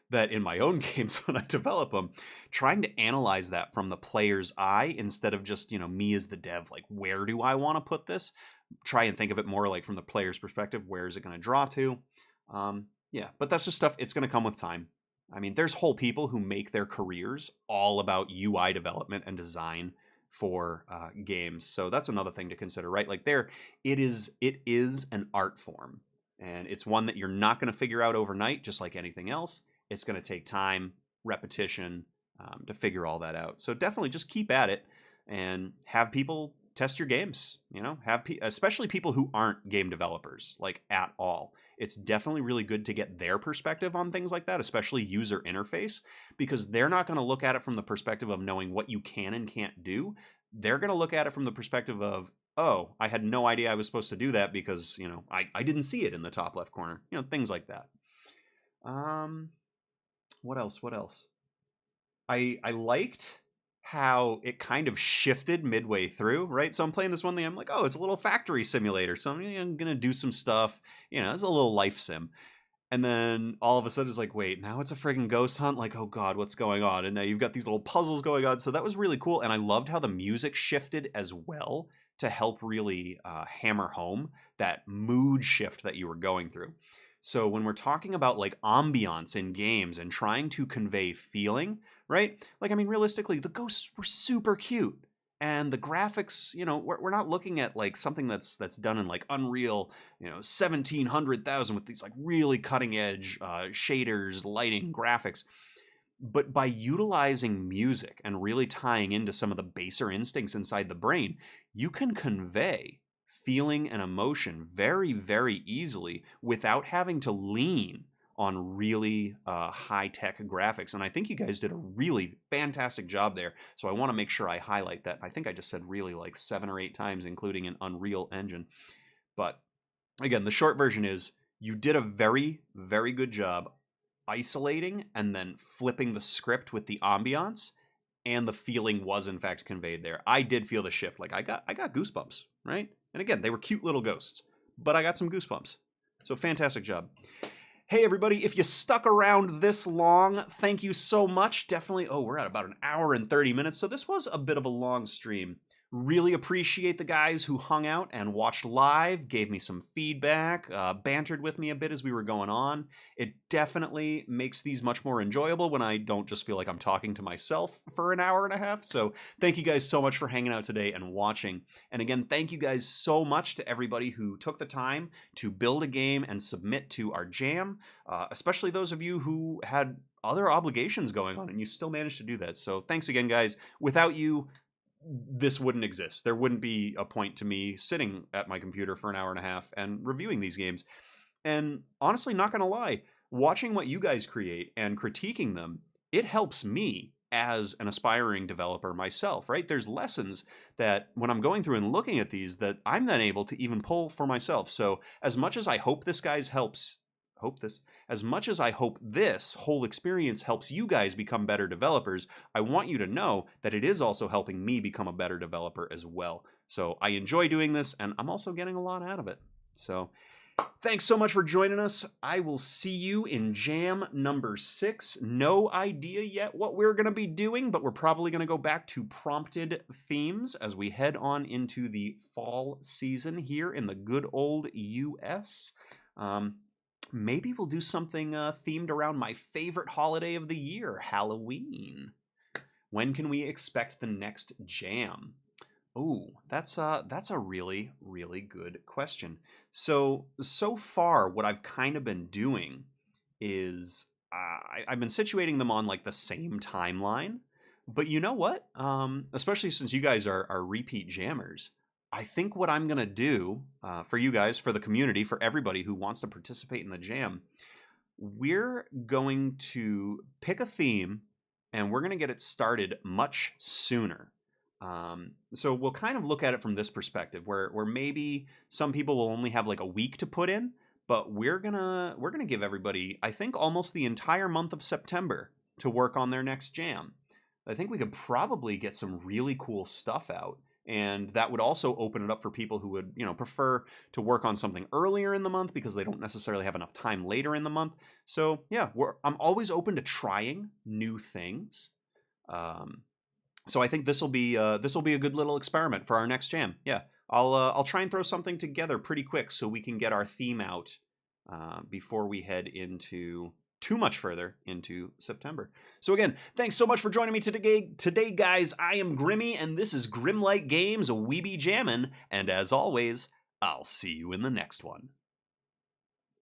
that in my own games, when I develop them, trying to analyze that from the player's eye instead of just, me as the dev, like, where do I want to put this? Try and think of it more like from the player's perspective. Where is it going to draw to? Yeah, but that's just stuff. It's going to come with time. I mean, there's whole people who make their careers all about UI development and design for games. So that's another thing to consider, right? Like, it is an art form, and it's one that you're not going to figure out overnight, just like anything else. It's going to take time, repetition, to figure all that out. So definitely just keep at it and have people test your games. Especially people who aren't game developers, like, at all. It's definitely really good to get their perspective on things like that, especially user interface, because they're not going to look at it from the perspective of knowing what you can and can't do. They're going to look at it from the perspective of, oh, I had no idea I was supposed to do that because, I didn't see it in the top left corner. Things like that. What else? I liked how it kind of shifted midway through, right? So I'm playing this one thing, I'm like, oh, it's a little factory simulator, so I'm gonna do some stuff, it's a little life sim. And then all of a sudden it's like, wait, now it's a friggin' ghost hunt? Like, oh god, what's going on? And now you've got these little puzzles going on. So that was really cool, and I loved how the music shifted as well to help really hammer home that mood shift that you were going through. So when we're talking about, like, ambiance in games and trying to convey feeling, right? Like, I mean, realistically, the ghosts were super cute. And the graphics, we're not looking at, like, something that's done in, like, Unreal, 1700,000 with these, like, really cutting edge shaders, lighting, graphics. But by utilizing music and really tying into some of the baser instincts inside the brain, you can convey feeling and emotion very, very easily without having to lean on really high-tech graphics. And I think you guys did a really fantastic job there. So I want to make sure I highlight that. I think I just said really like 7 or 8 times, including an Unreal Engine. But again, the short version is you did a very, very good job isolating and then flipping the script with the ambiance, and the feeling was in fact conveyed there. I did feel the shift. Like, I got goosebumps, right? And again, they were cute little ghosts, but I got some goosebumps. So fantastic job. Hey everybody, if you stuck around this long, thank you so much. Definitely, we're at about an hour and 30 minutes, so this was a bit of a long stream. Really appreciate the guys who hung out and watched live, gave me some feedback, bantered with me a bit as we were going on. It definitely makes these much more enjoyable when I don't just feel like I'm talking to myself for an hour and a half. So thank you guys so much for hanging out today and watching. And again, thank you guys so much to everybody who took the time to build a game and submit to our jam, especially those of you who had other obligations going on and you still managed to do that. So thanks again, guys. Without you, this wouldn't exist. There wouldn't be a point to me sitting at my computer for an hour and a half and reviewing these games. And honestly, not gonna lie, watching what you guys create and critiquing them, it helps me as an aspiring developer myself, right? There's lessons that when I'm going through and looking at these that I'm then able to even pull for myself. So as much as I hope this as much as I hope this whole experience helps you guys become better developers, I want you to know that it is also helping me become a better developer as well. So I enjoy doing this, and I'm also getting a lot out of it. So thanks so much for joining us. I will see you in jam number 6. No idea yet what we're going to be doing, but we're probably going to go back to prompted themes as we head on into the fall season here in the good old US. Maybe we'll do something themed around my favorite holiday of the year, Halloween. When can we expect the next jam? Oh, that's a really, really good question. So far, what I've kind of been doing is I've been situating them on, like, the same timeline. But you know what? Especially since you guys are repeat jammers, I think what I'm going to do for you guys, for the community, for everybody who wants to participate in the jam, we're going to pick a theme and we're going to get it started much sooner. So we'll kind of look at it from this perspective, where maybe some people will only have like a week to put in, but we're gonna give everybody, I think, almost the entire month of September to work on their next jam. I think we could probably get some really cool stuff out. And that would also open it up for people who would, prefer to work on something earlier in the month because they don't necessarily have enough time later in the month. So yeah, I'm always open to trying new things. So I think this will be a good little experiment for our next jam. Yeah, I'll try and throw something together pretty quick so we can get our theme out before we head into too much further into September. So again, thanks so much for joining me today, guys. I am Grimmy, and this is Grimlyte Games, a We Be Jammin', and as always, I'll see you in the next one.